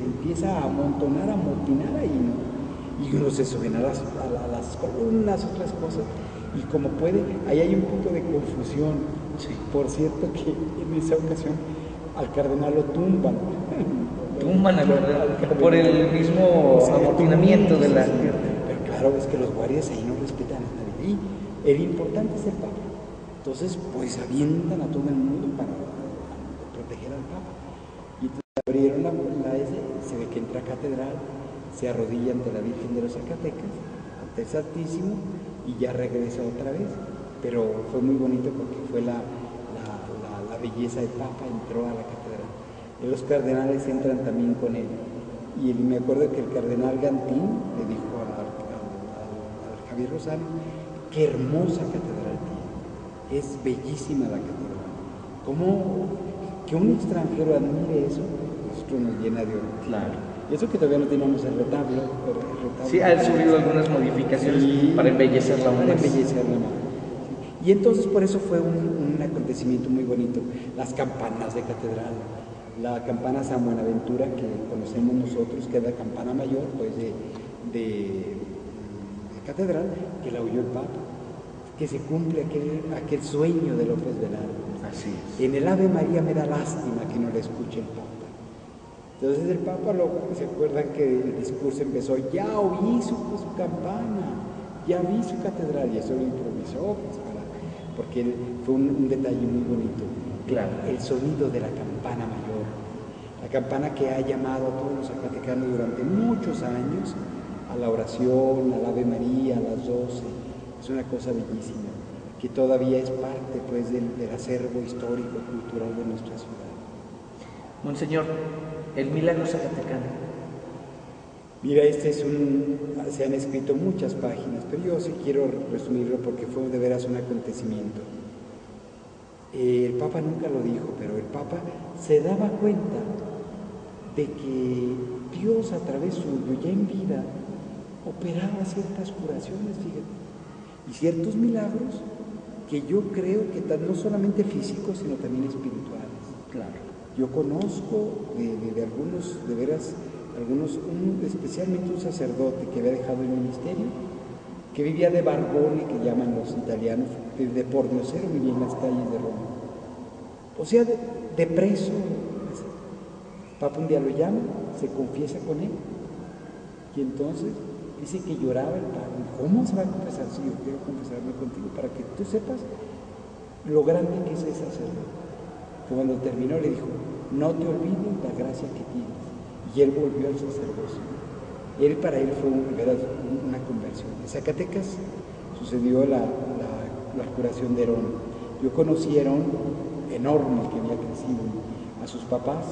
empieza a amontonar, a amotinar ahí, ¿no? Y uno se suben a las columnas, otras cosas, y como puede, ahí hay un poco de confusión. Sí. Por cierto que en esa ocasión al cardenal lo tumban. Por el mismo amotinamiento de la... Pero claro, es que los guardias ahí no respetan a nadie. Y el importante es el Papa. Entonces, pues avientan a todo el mundo para proteger al Papa. Y entonces abrieron se ve que entra a catedral, se arrodilla ante la Virgen de los Zacatecas, ante el Santísimo, y ya regresa otra vez. Pero fue muy bonito porque fue la belleza del Papa, entró a la catedral. Y los cardenales entran también con él. Y me acuerdo que el cardenal Gantín le dijo al Javier Lozano, qué hermosa catedral tiene, es bellísima la catedral. ¿Cómo que un extranjero admire eso? Nosotros nos llena de orgullo. Claro. Y eso que todavía no teníamos el retablo. Sí, han subido algunas modificaciones para embellecerla más. Y entonces por eso fue un acontecimiento muy bonito. Las campanas de catedral, la campana San Buenaventura que conocemos nosotros, que es la campana mayor pues de catedral, que la oyó el Papa, que se cumple aquel sueño de López Velarde. Así es. En el Ave María me da lástima que no le escuche el Papa. Entonces el Papa, ¿se acuerdan que el discurso empezó? Ya oí su campana, ya vi su catedral, y eso lo improvisó, pues, porque fue un detalle muy bonito. Claro. El sonido de la campana mayor, la campana que ha llamado a todos los zacatecanos durante muchos años a la oración, al Ave María, a las 12. Es una cosa bellísima, que todavía es parte pues del acervo histórico, cultural de nuestra ciudad. Monseñor, el milagro zacatecano. Mira, se han escrito muchas páginas, pero yo sí quiero resumirlo porque fue de veras un acontecimiento. El Papa nunca lo dijo, pero el Papa se daba cuenta de que Dios a través suyo, ya en vida, operaba ciertas curaciones, fíjate, y ciertos milagros que yo creo que no solamente físicos, sino también espirituales. Claro. Yo conozco de algunos, de veras, especialmente un sacerdote que había dejado el ministerio, que vivía de barbone, que llaman los italianos, de pordiosero, vivía en las calles de Roma. O sea, de preso. El Papa un día lo llama, se confiesa con él, y entonces dice que lloraba el Papa. ¿Cómo se va a confesar? Sí, yo quiero confesarme contigo para que tú sepas lo grande que es ese sacerdote. Cuando terminó le dijo, no te olvides la gracia que tienes. Y él volvió al sacerdocio. Para él fue una conversión. En Zacatecas sucedió la curación de Herón. Yo conocí a Herón, enorme, que había crecido, a sus papás.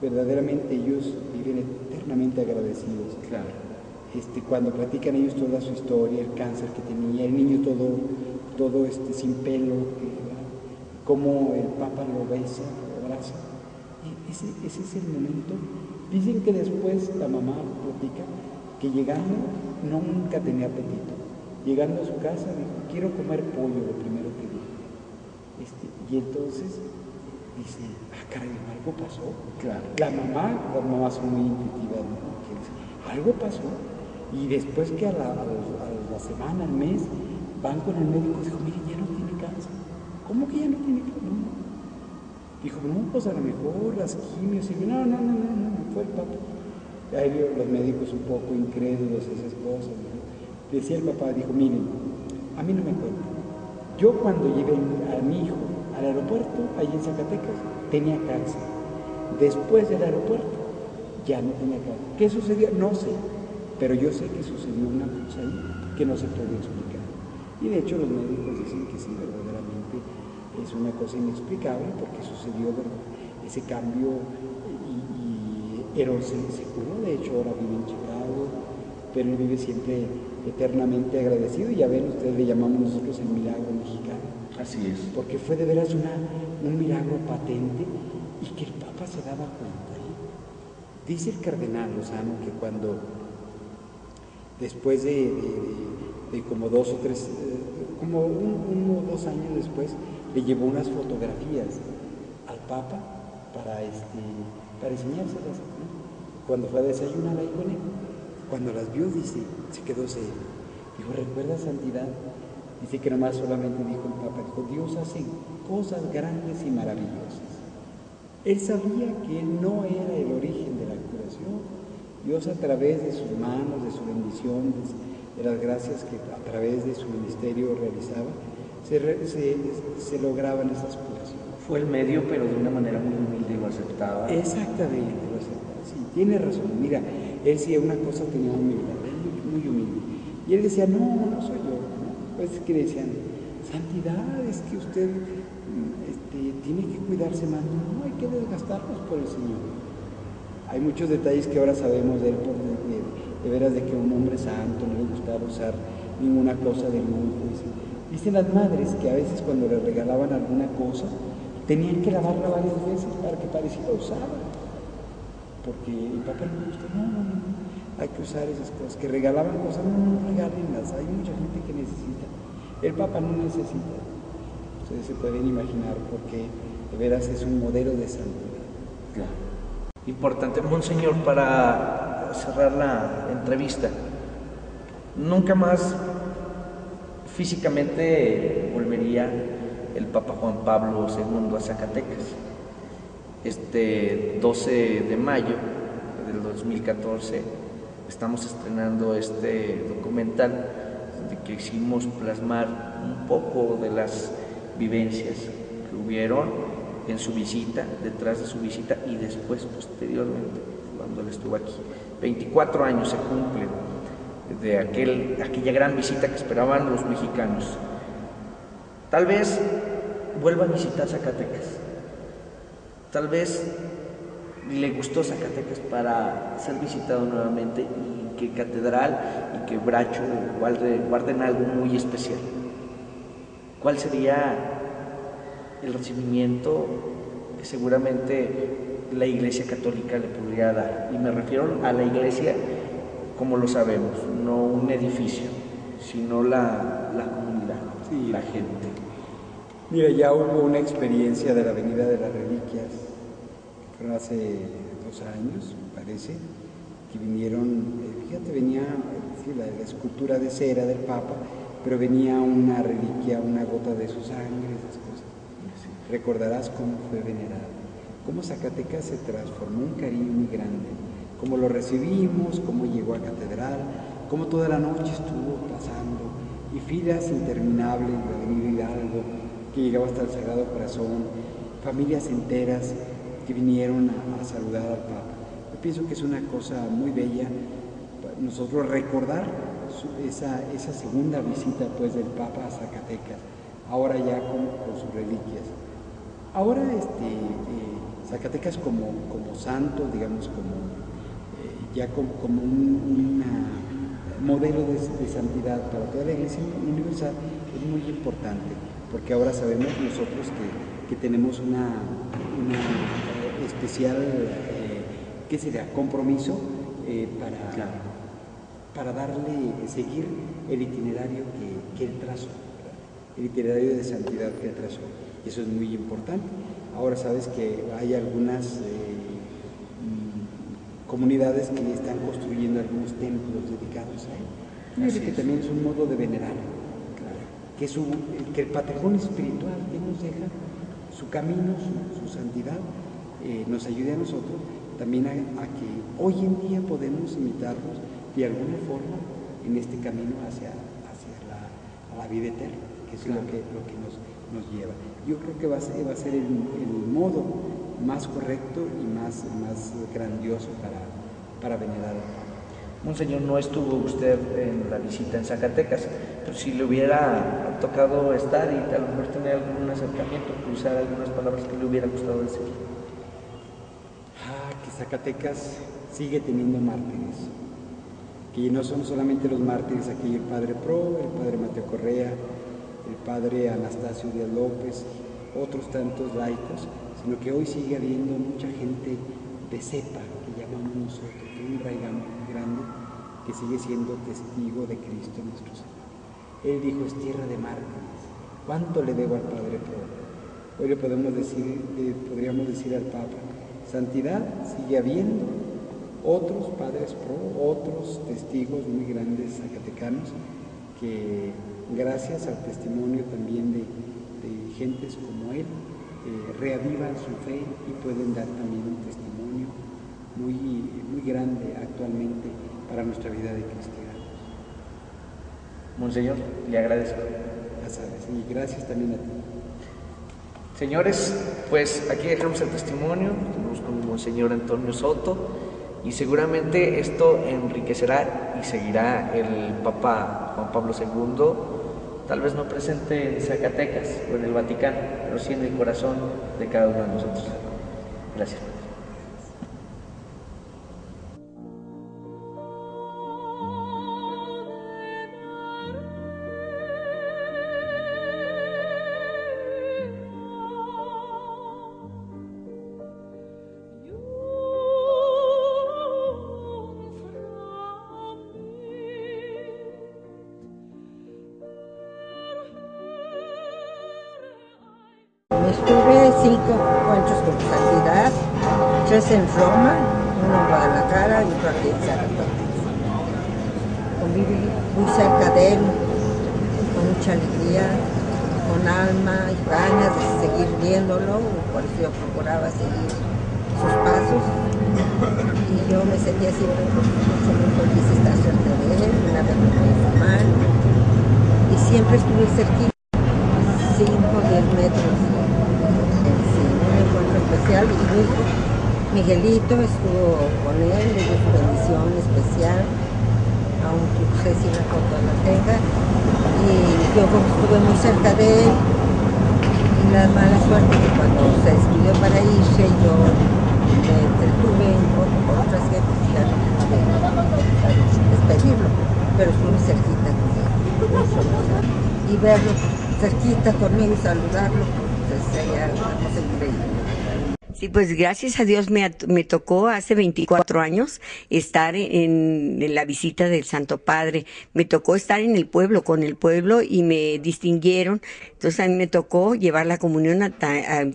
Verdaderamente ellos viven eternamente agradecidos. Claro. Cuando platican ellos toda su historia, el cáncer que tenía, el niño todo sin pelo, cómo el Papa lo besa, lo abraza. Ese es el momento. Dicen que después la mamá platica que llegando nunca tenía apetito. Llegando a su casa dijo, quiero comer pollo, lo primero que dijo. Y entonces dice, caray, algo pasó. Claro. Las mamás son muy intuitivas, ¿no? Que dicen, algo pasó. Y después que a la semana, al mes, van con el médico y dijo, mire, ya no tiene cáncer. ¿Cómo que ya no tiene cáncer? No. Dijo, no, pues a lo mejor las quimios. Y no, fue el Papa. Ahí los médicos un poco incrédulos, esas cosas, ¿no? Decía el papá, dijo, miren, a mí no me cuenta. Yo cuando llevé a mi hijo al aeropuerto, allí en Zacatecas, tenía cáncer. Después del aeropuerto, ya no tenía cáncer. ¿Qué sucedió? No sé. Pero yo sé que sucedió una cosa ahí que no se puede explicar. Y de hecho los médicos dicen que sí, verdaderamente es una cosa inexplicable porque sucedió ese cambio y Herón se curó. De hecho ahora vive en Chicago, pero él vive siempre eternamente agradecido. Y ya ven, ustedes le llamamos nosotros el milagro mexicano. Así es. Porque fue de veras un milagro patente y que el Papa se daba cuenta. Dice el cardenal Lozano que cuando después de como 2 o 3, como 1 o 2 años después, le llevó unas fotografías al Papa para enseñárselas, ¿no? Cuando fue a desayunar ahí con él. Cuando las vio, dice, se quedó serio. Dijo, ¿recuerda santidad? Dice que nomás solamente dijo el Papa, dijo, Dios hace cosas grandes y maravillosas. Él sabía que él no era el origen de la curación. Dios a través de sus manos, de su bendición, de las gracias que a través de su ministerio realizaba, se lograban esas curaciones. Fue el medio, pero de una manera muy humilde lo aceptaba. Exactamente, lo aceptaba. Sí, tiene razón. Mira, él sí una cosa tenía humildad, muy humilde. Y él decía, no soy yo. ¿No? Pues que decían, santidad, es que usted tiene que cuidarse más. No, hay que desgastarnos por el Señor. Hay muchos detalles que ahora sabemos de él, de veras de que un hombre santo no le gustaba usar ninguna cosa de lujo. Dicen las madres que a veces cuando le regalaban alguna cosa, tenían que lavarla varias veces para que pareciera usada. Porque el Papa no le gusta, no, hay que usar esas cosas. Que regalaban cosas, no regálenlas, hay mucha gente que necesita. El Papa no necesita. Ustedes se pueden imaginar porque de veras es un modelo de santidad. Claro. Importante, Monseñor, para cerrar la entrevista, nunca más físicamente volvería el Papa Juan Pablo II a Zacatecas. 12 de mayo del 2014 estamos estrenando este documental de que quisimos plasmar un poco de las vivencias que hubieron en su visita, detrás de su visita y después, posteriormente, cuando él estuvo aquí. 24 años se cumplen de aquella gran visita que esperaban los mexicanos. Tal vez vuelva a visitar Zacatecas. Tal vez le gustó Zacatecas para ser visitado nuevamente y que Catedral y que Bracho guarden algo muy especial. ¿Cuál sería el recibimiento que seguramente la Iglesia Católica le podría dar? Y me refiero a la Iglesia como lo sabemos, no un edificio, sino la comunidad, sí, la gente. Mira, ya hubo una experiencia de la Avenida de las Reliquias, que fueron hace 2 años, me parece, que vinieron, fíjate, venía la escultura de cera del Papa, pero venía una reliquia, una gota de su sangre, esas cosas. Recordarás cómo fue venerado, cómo Zacatecas se transformó, un cariño muy grande, cómo lo recibimos, cómo llegó a Catedral, cómo toda la noche estuvo pasando, y filas interminables de la Avenida Hidalgo, que llegaba hasta el Sagrado Corazón, familias enteras que vinieron a saludar al Papa. Yo pienso que es una cosa muy bella nosotros recordar esa segunda visita pues del Papa a Zacatecas, ahora ya con sus reliquias. Ahora Zacatecas como santo, digamos, ya como un modelo de santidad para toda la Iglesia Universal, es muy importante, porque ahora sabemos nosotros que tenemos una especial, ¿qué sería?, compromiso para seguir el itinerario que él trazó, el itinerario de santidad que él trazó. Y eso es muy importante. Ahora sabes que hay algunas comunidades que están construyendo algunos templos dedicados a él. Fíjate que también es un modo de venerar, que el patrimonio espiritual que nos deja, su camino, su santidad, nos ayude a nosotros también a que hoy en día podemos imitarlos de alguna forma en este camino hacia la vida eterna, que es lo que nos lleva. Yo creo que va a ser el modo más correcto y más grandioso para venerar. Monseñor, no estuvo usted en la visita en Zacatecas, pero si le hubiera tocado estar y a lo mejor tener algún acercamiento, cruzar algunas palabras que le hubiera gustado decir. Que Zacatecas sigue teniendo mártires, que no son solamente los mártires aquí, el Padre Pro, el Padre Mateo Correa, el Padre Anastasio Díaz López, otros tantos laicos, sino que hoy sigue habiendo mucha gente de cepa, que llamamos nosotros, de un raigán grande, que sigue siendo testigo de Cristo nuestro Señor. Él dijo, es tierra de mártires. ¿Cuánto le debo al Padre Pro? Hoy podríamos decir al Papa, santidad sigue habiendo otros Padres Pro, otros testigos muy grandes zacatecanos, que gracias al testimonio también de gentes como él, reavivan su fe y pueden dar también un testimonio muy grande actualmente para nuestra vida de cristianos. Monseñor, le agradezco. Ya sabes, y gracias también a ti. Señores, pues aquí dejamos el testimonio, estuvimos con el Monseñor Antonio Soto, y seguramente esto enriquecerá y seguirá el Papa Juan Pablo II, tal vez no presente en Zacatecas o en el Vaticano, pero sí en el corazón de cada uno de nosotros. Gracias. Estuve 5 encuentros con santidad, 3 en Roma, 1 en Guadalajara y otro aquí en Zacatecas. Conviví muy cerca de él, con mucha alegría, con alma y ganas de seguir viéndolo, por eso yo procuraba seguir sus pasos. Y yo me sentía siempre muy feliz de estar cerca de él, una vez me fui a fumar, y siempre estuve cerquita, 5 o 10 metros. Especial, y mi hijo Miguelito estuvo con él, le dio su bendición especial, aunque no sé si la foto la tenga, y yo estuve muy cerca de él, y la mala suerte que cuando se despidió para irse, yo me entretuve por otras gentes y ya no pude despedirlo, pero estuve cerquita con él, y verlo cerquita conmigo y saludarlo, pues sería una cosa increíble. Sí, pues gracias a Dios me tocó hace 24 años estar en la visita del Santo Padre. Me tocó estar en el pueblo, con el pueblo, y me distinguieron. Entonces a mí me tocó llevar la comunión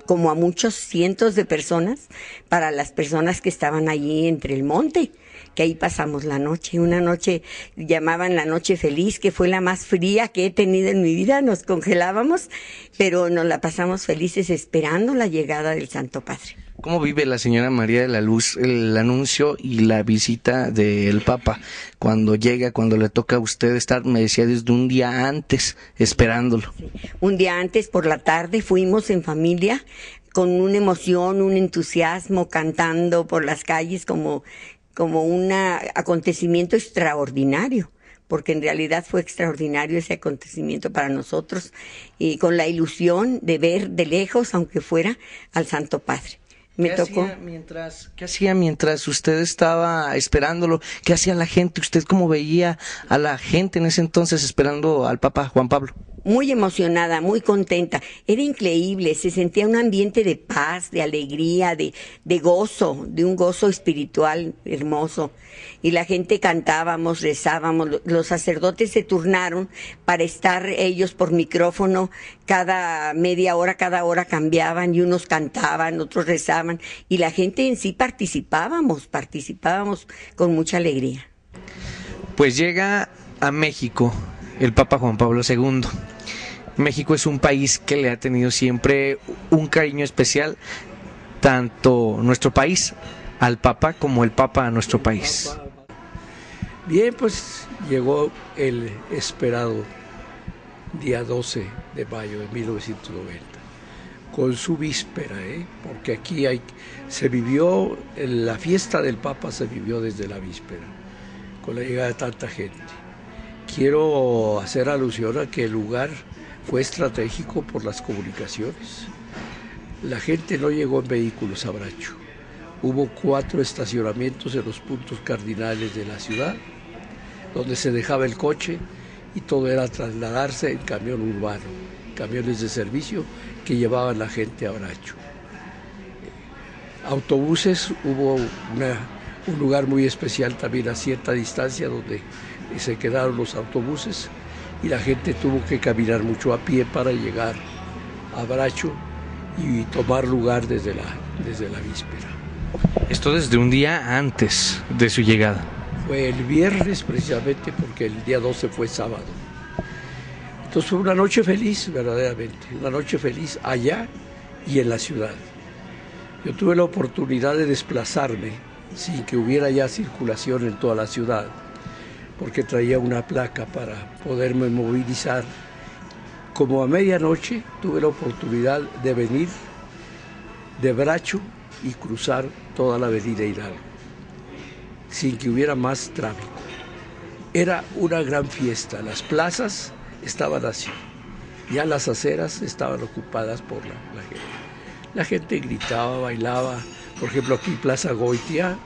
como a muchos cientos de personas, para las personas que estaban allí entre el monte, que ahí pasamos la noche. Una noche llamaban la noche feliz, que fue la más fría que he tenido en mi vida. Nos congelábamos, pero nos la pasamos felices esperando la llegada del Santo Padre. ¿Cómo vive la señora María de la Luz el anuncio y la visita del Papa? Cuando llega, cuando le toca a usted estar, me decía, desde un día antes esperándolo. Sí. Un día antes, por la tarde, fuimos en familia con una emoción, un entusiasmo, cantando por las calles como como un acontecimiento extraordinario, porque en realidad fue extraordinario ese acontecimiento para nosotros, y con la ilusión de ver de lejos, aunque fuera, al Santo Padre. ¿Qué hacía mientras usted estaba esperándolo? ¿Qué hacía la gente? ¿Usted cómo veía a la gente en ese entonces esperando al Papa Juan Pablo? Muy emocionada, muy contenta. Era increíble, se sentía un ambiente de paz, de alegría, de gozo, de un gozo espiritual hermoso. Y la gente cantábamos, rezábamos, los sacerdotes se turnaron para estar ellos por micrófono cada media hora, cada hora cambiaban y unos cantaban, otros rezaban y la gente en sí participábamos con mucha alegría. Pues llega a México el Papa Juan Pablo II. México es un país que le ha tenido siempre un cariño especial, tanto nuestro país al Papa como el Papa a nuestro país. Bien, pues llegó el esperado día 12 de mayo de 1990, con su víspera, porque aquí se vivió, la fiesta del Papa se vivió desde la víspera, con la llegada de tanta gente. Quiero hacer alusión a que el lugar fue estratégico por las comunicaciones. La gente no llegó en vehículos a Bracho. Hubo 4 estacionamientos en los puntos cardinales de la ciudad, donde se dejaba el coche y todo era trasladarse en camión urbano, camiones de servicio que llevaban la gente a Bracho. Autobuses, hubo un lugar muy especial también a cierta distancia donde se quedaron los autobuses y la gente tuvo que caminar mucho a pie para llegar a Bracho y tomar lugar desde la víspera. Esto desde un día antes de su llegada. Fue el viernes precisamente porque el día 12 fue sábado. Entonces fue una noche feliz, verdaderamente, una noche feliz allá y en la ciudad. Yo tuve la oportunidad de desplazarme sin que hubiera ya circulación en toda la ciudad, porque traía una placa para poderme movilizar. Como a medianoche tuve la oportunidad de venir de Bracho y cruzar toda la avenida Hidalgo, sin que hubiera más tráfico. Era una gran fiesta, las plazas estaban así, ya las aceras estaban ocupadas por la gente. La gente gritaba, bailaba, por ejemplo aquí en Plaza Goitia,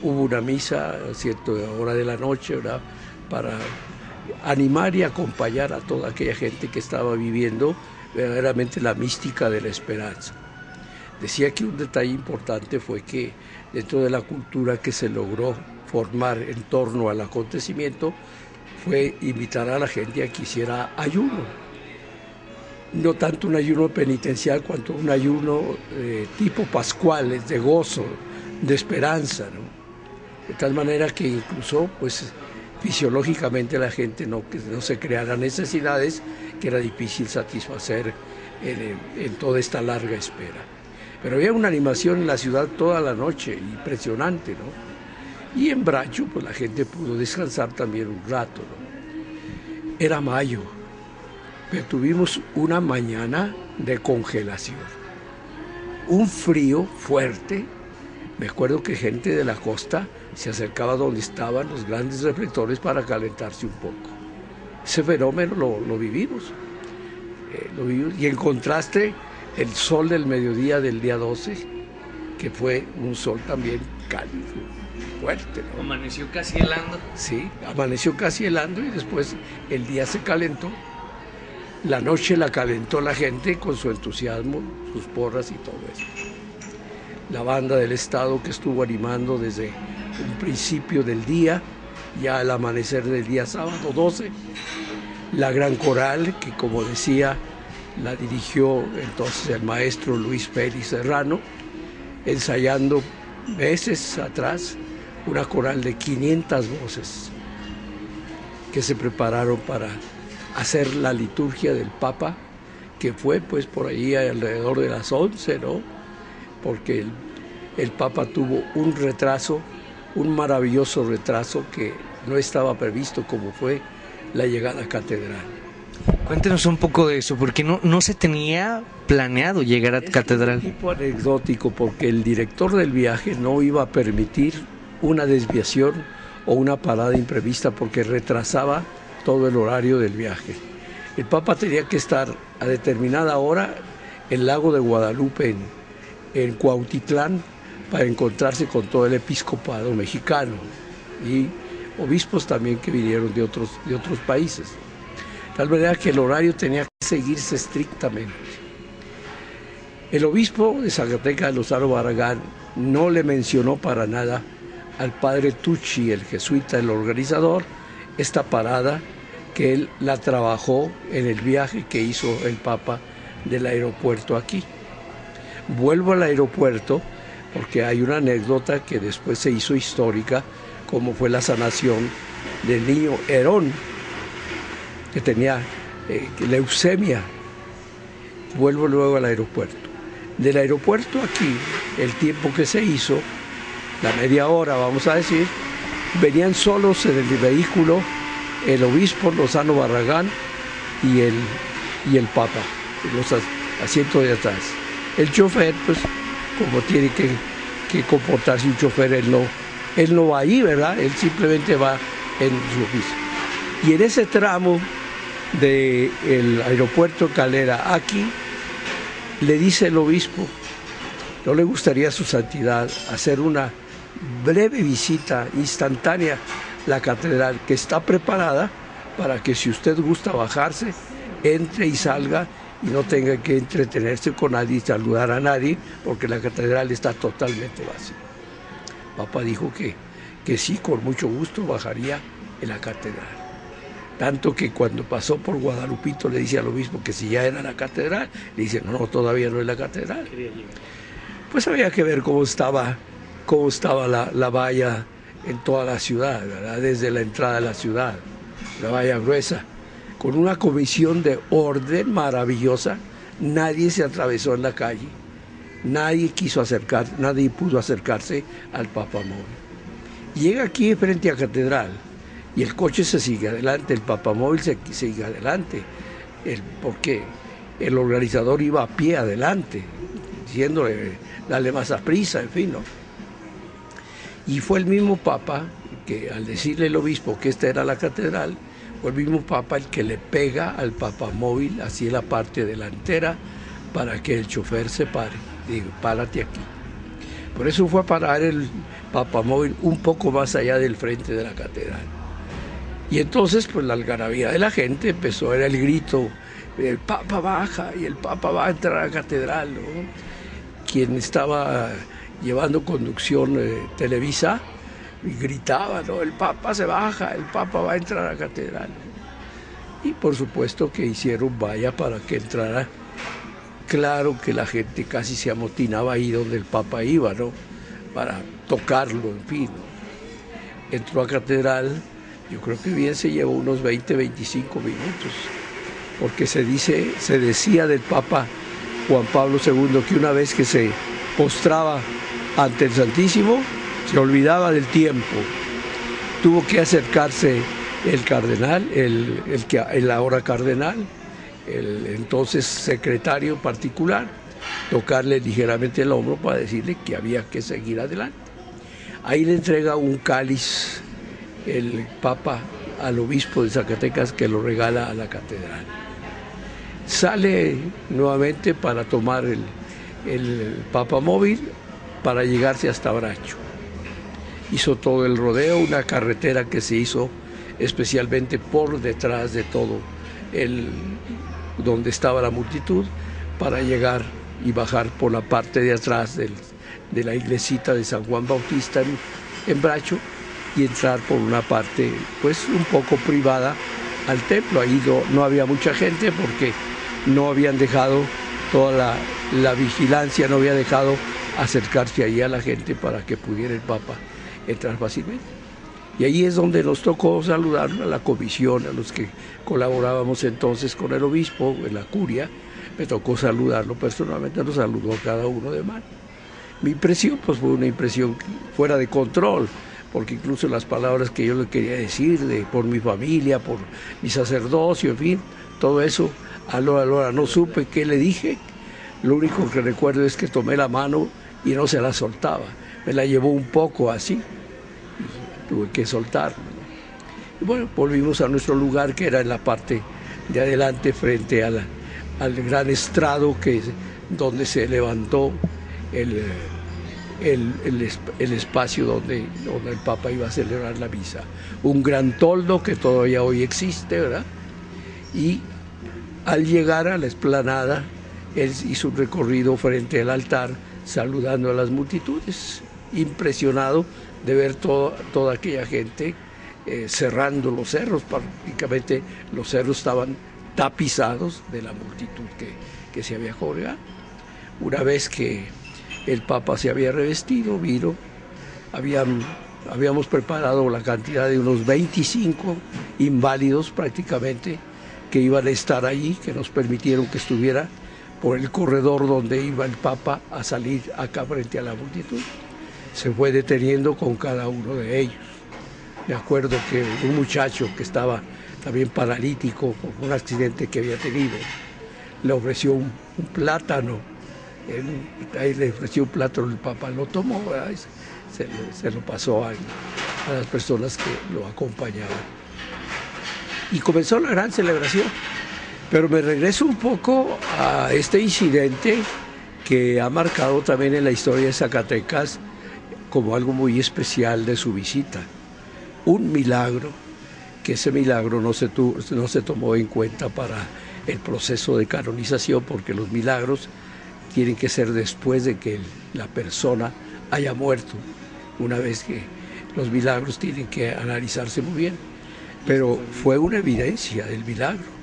hubo una misa a cierta hora de la noche, ¿verdad?, para animar y acompañar a toda aquella gente que estaba viviendo verdaderamente la mística de la esperanza. Decía que un detalle importante fue que dentro de la cultura que se logró formar en torno al acontecimiento fue invitar a la gente a que hiciera ayuno. No tanto un ayuno penitencial cuanto un ayuno tipo pascual, de gozo, de esperanza, ¿no? De tal manera que incluso pues fisiológicamente la gente no se creara necesidades que era difícil satisfacer en toda esta larga espera. Pero había una animación en la ciudad toda la noche, impresionante, ¿no? Y en Bracho pues la gente pudo descansar también un rato, ¿no? Era mayo, pero tuvimos una mañana de congelación, un frío fuerte. Me acuerdo que gente de la costa se acercaba donde estaban los grandes reflectores para calentarse un poco. Ese fenómeno lo vivimos. Y en contraste, el sol del mediodía del día 12, que fue un sol también cálido, fuerte, ¿no? Amaneció casi helando. Sí, amaneció casi helando y después el día se calentó. La noche la calentó la gente con su entusiasmo, sus porras y todo eso. La banda del Estado que estuvo animando desde un principio del día, ya al amanecer del día sábado 12, la gran coral que, como decía, la dirigió entonces el maestro Luis Félix Serrano, ensayando meses atrás una coral de 500 voces que se prepararon para hacer la liturgia del Papa, que fue pues por ahí alrededor de las 11, ¿no? Porque el Papa tuvo un retraso, un maravilloso retraso que no estaba previsto, como fue la llegada a catedral. Cuéntenos un poco de eso, porque no se tenía planeado llegar a catedral. Es un tipo anecdótico, porque el director del viaje no iba a permitir una desviación o una parada imprevista, porque retrasaba todo el horario del viaje. El Papa tenía que estar a determinada hora en el lago de Guadalupe, en Cuautitlán, para encontrarse con todo el episcopado mexicano y obispos también que vinieron de otros países. Tal manera que el horario tenía que seguirse estrictamente. El obispo de Zacatecas, Lozano Barragán, no le mencionó para nada al padre Tucci, el jesuita, el organizador, esta parada que él la trabajó en el viaje que hizo el Papa del aeropuerto aquí. Vuelvo al aeropuerto porque hay una anécdota que después se hizo histórica, como fue la sanación del niño Herón, que tenía leucemia. Vuelvo luego al aeropuerto. Del aeropuerto aquí, el tiempo que se hizo, la media hora vamos a decir, venían solos en el vehículo el obispo Lozano Barragán y el Papa, los asientos de atrás. El chofer, pues, como tiene que comportarse un chofer, él no va ahí, ¿verdad? Él simplemente va en su oficio. Y en ese tramo del aeropuerto Calera aquí, le dice el obispo, ¿no le gustaría a su santidad hacer una breve visita instantánea a la catedral, que está preparada para que si usted gusta bajarse, entre y salga y no tenga que entretenerse con nadie y saludar a nadie, porque la catedral está totalmente vacía? Papa dijo que sí, con mucho gusto bajaría en la catedral. Tanto que cuando pasó por Guadalupito le dice al obispo que si ya era la catedral, le dice, no, todavía no es la catedral. Pues había que ver cómo estaba la valla en toda la ciudad, ¿verdad? Desde la entrada de la ciudad, la valla gruesa, con una comisión de orden maravillosa. Nadie se atravesó en la calle, nadie pudo acercarse al Papamóvil. Llega aquí frente a catedral y el coche se sigue adelante, el Papamóvil se sigue adelante, porque el organizador iba a pie adelante, diciéndole, dale más a prisa, en fin, ¿no? Y fue el mismo Papa que, al decirle el obispo que esta era la catedral, fue el mismo Papa el que le pega al Papamóvil así en la parte delantera para que el chofer se pare. Digo, párate aquí. Por eso fue a parar el Papamóvil un poco más allá del frente de la catedral. Y entonces, pues la algarabía de la gente empezó, era el grito, el Papa baja y el Papa va a entrar a la catedral, ¿no? Quien estaba llevando conducción Televisa, y gritaba, ¿no? El Papa se baja, el Papa va a entrar a la catedral. Y por supuesto que hicieron valla para que entrara. Claro que la gente casi se amotinaba ahí donde el Papa iba, ¿no? Para tocarlo, en fin, ¿no? Entró a catedral, yo creo que bien se llevó unos 20, 25 minutos, porque se decía del Papa Juan Pablo II que una vez que se postraba ante el Santísimo, se olvidaba del tiempo. Tuvo que acercarse el cardenal, el ahora cardenal, el entonces secretario particular, tocarle ligeramente el hombro para decirle que había que seguir adelante. Ahí le entrega un cáliz el Papa al obispo de Zacatecas, que lo regala a la catedral. Sale nuevamente para tomar el Papamóvil para llegarse hasta Bracho. Hizo todo el rodeo, una carretera que se hizo especialmente por detrás de todo donde estaba la multitud, para llegar y bajar por la parte de atrás de la iglesita de San Juan Bautista en Bracho, y entrar por una parte pues un poco privada al templo. Ahí no había mucha gente porque no habían dejado toda la vigilancia, no había dejado acercarse ahí a la gente para que pudiera el Papa entrar fácilmente. Y ahí es donde nos tocó saludar a la comisión, a los que colaborábamos entonces con el obispo en la curia. Me tocó saludarlo personalmente, nos saludó cada uno de mano. Mi impresión pues fue una impresión fuera de control, porque incluso las palabras que yo le quería decir, por mi familia, por mi sacerdocio, en fin, todo eso, a la hora no supe qué le dije. Lo único que recuerdo es que tomé la mano y no se la soltaba. Me la llevó un poco así, y tuve que soltarla. Y bueno, volvimos a nuestro lugar, que era en la parte de adelante, frente al gran estrado donde se levantó el espacio donde el Papa iba a celebrar la misa. Un gran toldo que todavía hoy existe, ¿verdad? Y al llegar a la explanada, él hizo un recorrido frente al altar, saludando a las multitudes, impresionado de ver toda aquella gente cerrando los cerros. Prácticamente los cerros estaban tapizados de la multitud que se había congregado. Una vez que el Papa se había revestido, vino, habíamos preparado la cantidad de unos 25 inválidos prácticamente que iban a estar allí, que nos permitieron que estuviera por el corredor donde iba el Papa a salir acá frente a la multitud. Se fue deteniendo con cada uno de ellos. Me acuerdo que un muchacho que estaba también paralítico por un accidente que había tenido, le ofreció un plátano. Ahí le ofreció un plátano, el Papa lo tomó, se lo pasó a las personas que lo acompañaban. Y comenzó la gran celebración. Pero me regreso un poco a este incidente que ha marcado también en la historia de Zacatecas como algo muy especial de su visita. Un milagro, que ese milagro no se tomó en cuenta para el proceso de canonización, porque los milagros tienen que ser después de que la persona haya muerto. Una vez que los milagros tienen que analizarse muy bien. Pero fue una evidencia del milagro.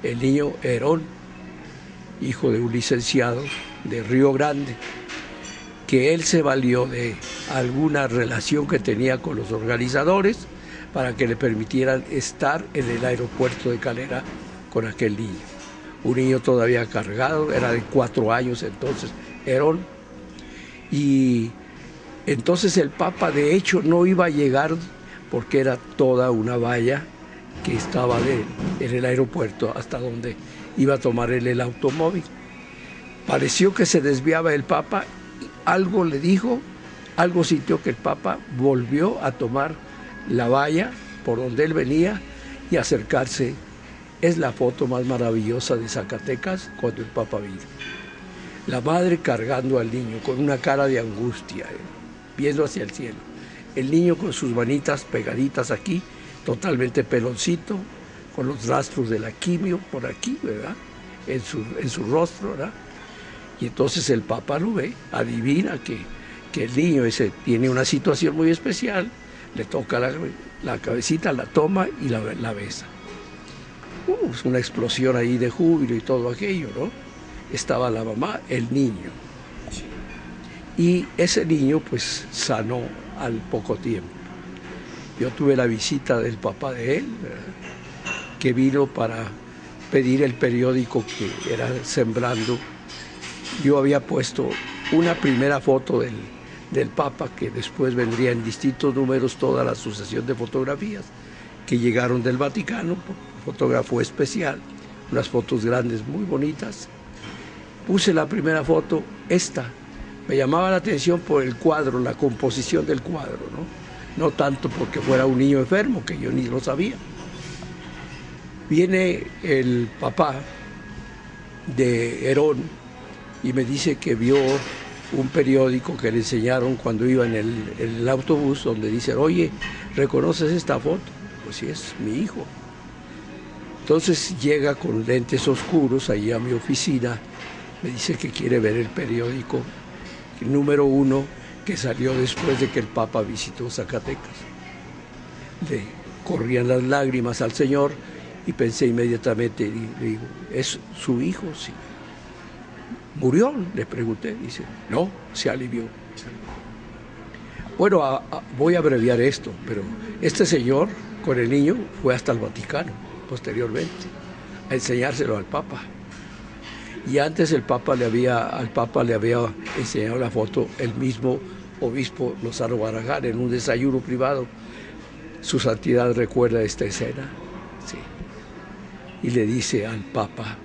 El niño Herón, hijo de un licenciado de Río Grande, que él se valió de alguna relación que tenía con los organizadores para que le permitieran estar en el aeropuerto de Calera con aquel niño. Un niño todavía cargado, era de 4 años entonces, Herón. Y entonces el Papa de hecho no iba a llegar porque era toda una valla que estaba en el aeropuerto hasta donde iba a tomar él el automóvil. Pareció que se desviaba el Papa, algo le dijo, algo sintió que el Papa volvió a tomar la valla por donde él venía y acercarse. Es la foto más maravillosa de Zacatecas cuando el Papa vino. La madre cargando al niño con una cara de angustia, viendo hacia el cielo. El niño con sus manitas pegaditas aquí, totalmente peloncito, con los rastros de la quimio por aquí, ¿verdad? En su rostro, ¿verdad? Y entonces el Papa lo ve, adivina que el niño ese tiene una situación muy especial, le toca la cabecita, la toma y la besa. Es una explosión ahí de júbilo y todo aquello, ¿no? Estaba la mamá, el niño. Y ese niño pues sanó al poco tiempo. Yo tuve la visita del papá de él, que vino para pedir el periódico que era Sembrando. Yo había puesto una primera foto del Papa, que después vendría en distintos números toda la sucesión de fotografías que llegaron del Vaticano, fotógrafo especial, unas fotos grandes muy bonitas. Puse la primera foto, esta. Me llamaba la atención por el cuadro, la composición del cuadro, no tanto porque fuera un niño enfermo, que yo ni lo sabía. Viene el papá de Herón y me dice que vio un periódico que le enseñaron cuando iba en el autobús, donde dice: oye, ¿reconoces esta foto? Pues sí, es mi hijo. Entonces llega con lentes oscuros ahí a mi oficina, me dice que quiere ver el periódico, el número 1, que salió después de que el Papa visitó Zacatecas. Le corrían las lágrimas al Señor y pensé inmediatamente, le digo: ¿es su hijo? Sí. ¿Murió? Le pregunté. Dice: no, se alivió. Bueno, voy a abreviar esto, pero este señor con el niño fue hasta el Vaticano posteriormente a enseñárselo al Papa. Y antes al Papa le había enseñado la foto el mismo obispo Lozano Barragán, en un desayuno privado. Su santidad recuerda esta escena, sí, y le dice al Papa: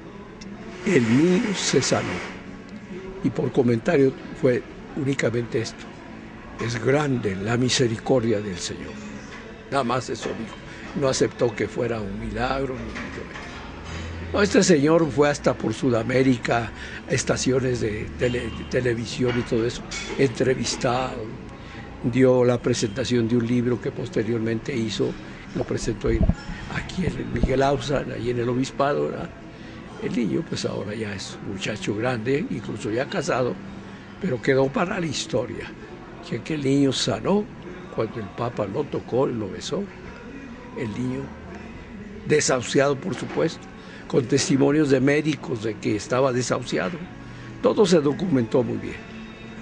el niño se sanó. Y por comentario fue únicamente esto: es grande la misericordia del Señor. Nada más eso dijo. No aceptó que fuera un milagro. No, este señor fue hasta por Sudamérica, estaciones de televisión y todo eso, entrevistado, dio la presentación de un libro que posteriormente hizo, lo presentó aquí en Miguel Ausan, ahí en el obispado, ¿verdad? El niño pues ahora ya es un muchacho grande, incluso ya casado, pero quedó para la historia, que el niño sanó cuando el Papa lo tocó y lo besó. El niño desahuciado, por supuesto, con testimonios de médicos de que estaba desahuciado. Todo se documentó muy bien,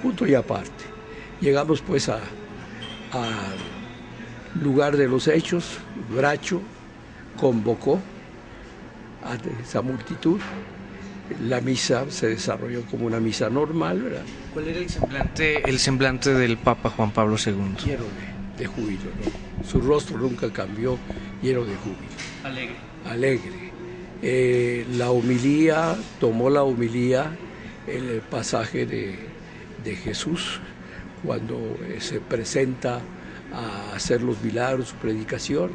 punto y aparte. Llegamos pues al lugar de los hechos. Bracho convocó a esa multitud. La misa se desarrolló como una misa normal, ¿verdad? ¿Cuál era el semblante del Papa Juan Pablo II? Lleno de júbilo, ¿no? Su rostro nunca cambió, lleno de júbilo. Alegre. Alegre. La homilía, tomó la homilía, el pasaje de Jesús, cuando se presenta a hacer los milagros, su predicación,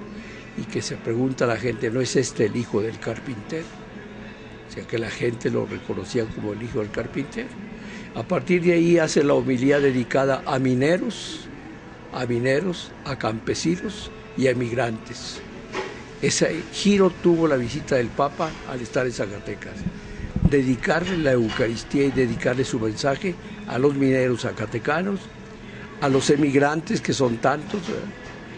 y que se pregunta a la gente: ¿no es este el hijo del carpintero? O sea, que la gente lo reconocía como el hijo del carpintero. A partir de ahí hace la homilía dedicada a mineros, a campesinos y a emigrantes. Ese giro tuvo la visita del Papa al estar en Zacatecas. Dedicarle la Eucaristía y dedicarle su mensaje a los mineros zacatecanos, a los emigrantes, que son tantos,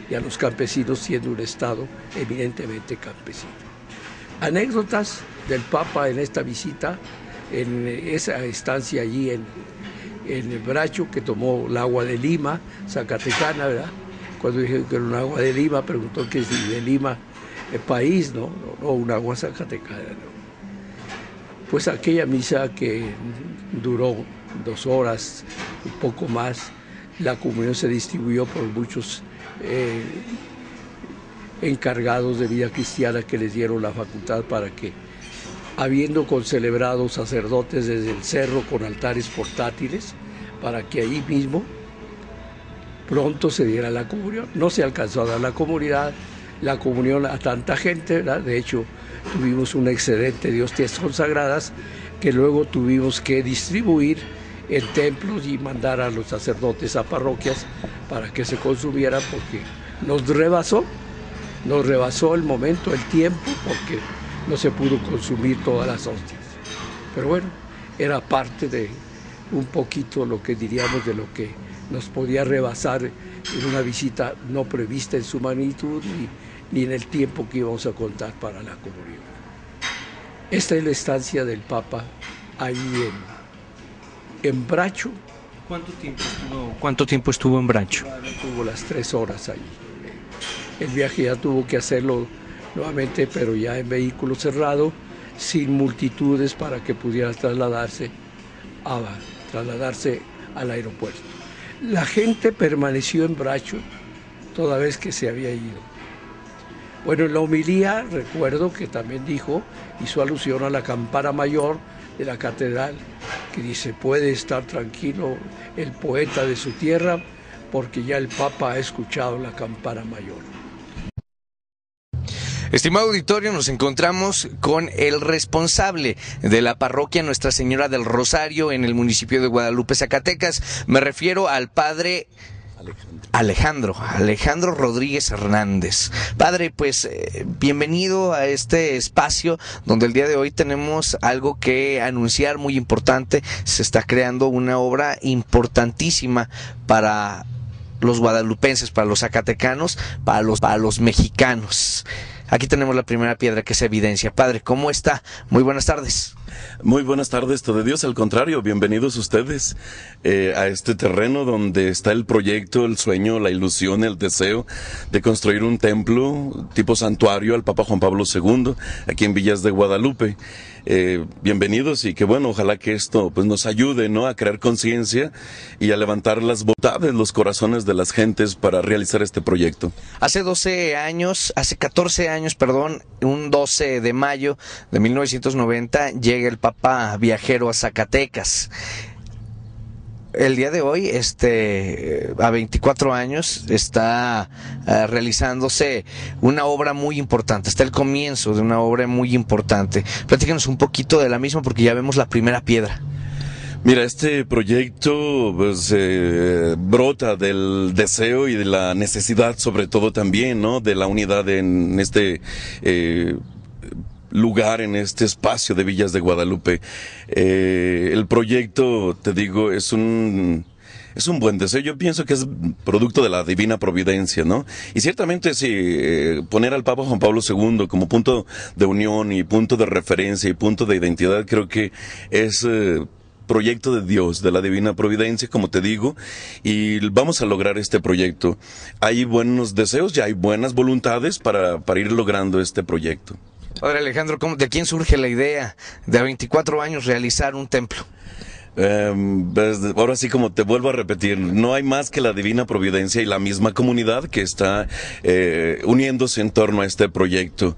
y a los campesinos, siendo un estado eminentemente campesino. Anécdotas del Papa en esta visita, en esa estancia allí en Bracho, que tomó el agua de Lima, zacatecana, ¿verdad? Cuando dijeron que era un agua de Lima, preguntó que si de Lima, el país, no, un agua zacatecana, no. Pues aquella misa que duró 2 horas, un poco más, la comunión se distribuyó por muchos encargados de vida cristiana que les dieron la facultad para que, habiendo concelebrado sacerdotes desde el cerro con altares portátiles, para que ahí mismo pronto se diera la comunión. No se alcanzó a dar la comunión a tanta gente, ¿verdad? De hecho, tuvimos un excedente de hostias consagradas que luego tuvimos que distribuir en templos y mandar a los sacerdotes a parroquias para que se consumiera, porque nos rebasó el momento, el tiempo, porque no se pudo consumir todas las hostias. Pero bueno, era parte de un poquito lo que diríamos de lo que nos podía rebasar en una visita no prevista en su magnitud ni en el tiempo que íbamos a contar para la comunión. Esta es la estancia del Papa ahí en Bracho. ¿Cuánto tiempo estuvo en Bracho? Tuvo las 3 horas allí. El viaje ya tuvo que hacerlo nuevamente, pero ya en vehículo cerrado, sin multitudes, para que pudiera trasladarse al aeropuerto. La gente permaneció en Bracho toda vez que se había ido. Bueno, en la homilía recuerdo que también hizo alusión a la campana mayor de la catedral, que dice: puede estar tranquilo el poeta de su tierra, porque ya el Papa ha escuchado la campana mayor. Estimado auditorio, nos encontramos con el responsable de la parroquia Nuestra Señora del Rosario en el municipio de Guadalupe, Zacatecas. Me refiero al padre Alejandro Rodríguez Hernández. Padre, pues bienvenido a este espacio donde el día de hoy tenemos algo que anunciar muy importante. Se está creando una obra importantísima para los guadalupenses, para los zacatecanos, para los mexicanos. Aquí tenemos la primera piedra que se evidencia. Padre, ¿cómo está? Muy buenas tardes. Muy buenas tardes, todo Dios, al contrario, bienvenidos ustedes a este terreno donde está el proyecto, el sueño, la ilusión, el deseo de construir un templo tipo santuario al Papa Juan Pablo II, aquí en Villas de Guadalupe. Bienvenidos y que bueno, ojalá que esto pues nos ayude, ¿no?, a crear conciencia y a levantar las voluntades, los corazones de las gentes para realizar este proyecto. Hace 14 años, un 12 de mayo de 1990 llega el Papa viajero a Zacatecas. El día de hoy, a 24 años, está realizándose una obra muy importante. Está el comienzo de una obra muy importante. Platícanos un poquito de la misma porque ya vemos la primera piedra. Mira, este proyecto pues, brota del deseo y de la necesidad, sobre todo también, ¿no?, de la unidad en este lugar, en este espacio de Villas de Guadalupe. El proyecto, te digo, es un buen deseo. Yo pienso que es producto de la divina providencia, ¿no? Y ciertamente sí, poner al Papa Juan Pablo II como punto de unión y punto de referencia y punto de identidad, creo que es proyecto de Dios, de la divina providencia, como te digo, y vamos a lograr este proyecto. Hay buenos deseos y hay buenas voluntades para ir logrando este proyecto. Padre Alejandro, ¿de quién surge la idea de a 24 años realizar un templo? Ahora sí, como te vuelvo a repetir, no hay más que la divina providencia y la misma comunidad que está uniéndose en torno a este proyecto.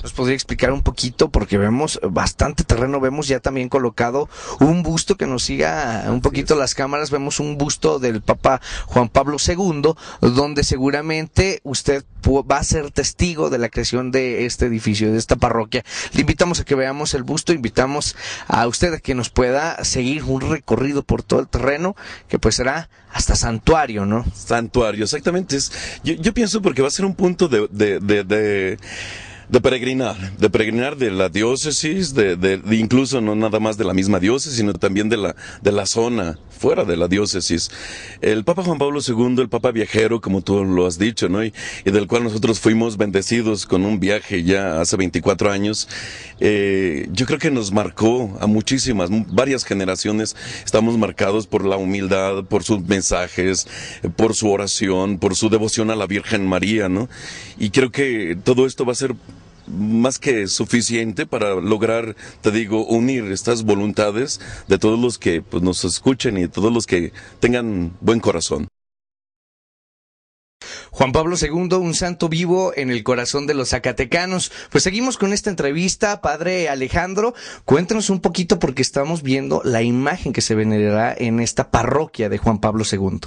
¿Nos podría explicar un poquito? Porque vemos bastante terreno, vemos ya también colocado un busto, que nos siga un poquito las cámaras, vemos un busto del Papa Juan Pablo II, donde seguramente usted va a ser testigo de la creación de este edificio, de esta parroquia. Le invitamos a que veamos el busto, invitamos a usted a que nos pueda seguir un recorrido por todo el terreno, que pues será hasta santuario, ¿no? Santuario, exactamente. Yo pienso porque va a ser un punto de peregrinar de la diócesis, incluso no nada más de la misma diócesis, sino también de la zona fuera de la diócesis. El Papa Juan Pablo II, el Papa viajero, como tú lo has dicho, ¿no? Y del cual nosotros fuimos bendecidos con un viaje ya hace 24 años, yo creo que nos marcó a varias generaciones. Estamos marcados por la humildad, por sus mensajes, por su oración, por su devoción a la Virgen María, ¿no? Y creo que todo esto va a ser más que suficiente para lograr, te digo, unir estas voluntades de todos los que pues, nos escuchen y de todos los que tengan buen corazón. Juan Pablo II, un santo vivo en el corazón de los zacatecanos. Pues seguimos con esta entrevista, Padre Alejandro. Cuéntanos un poquito porque estamos viendo la imagen que se venerará en esta parroquia de Juan Pablo II.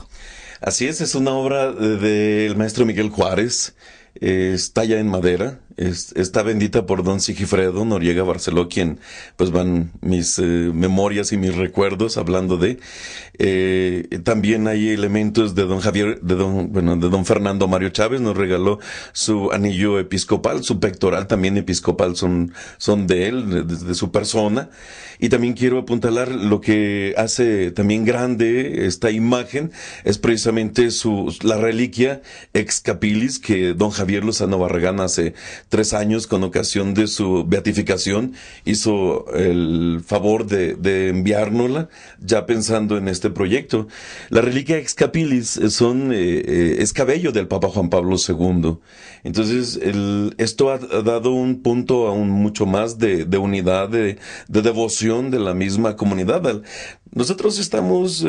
Así es una obra del maestro Miguel Juárez. Está ya en madera, está bendita por don Sigifredo Noriega Barceló, quien pues van mis memorias y mis recuerdos hablando de. También hay elementos de de don Fernando Mario Chávez. Nos regaló su anillo episcopal, su pectoral también episcopal son de él, de su persona. Y también quiero apuntalar lo que hace también grande esta imagen, es precisamente la reliquia ex capilis que don Javier Lozano Barragán hace 3 años, con ocasión de su beatificación, hizo el favor de enviárnosla, ya pensando en este proyecto. La reliquia ex capilis es cabello del Papa Juan Pablo II. Entonces, esto ha dado un punto aún mucho más de unidad, de devoción de la misma comunidad. Nosotros estamos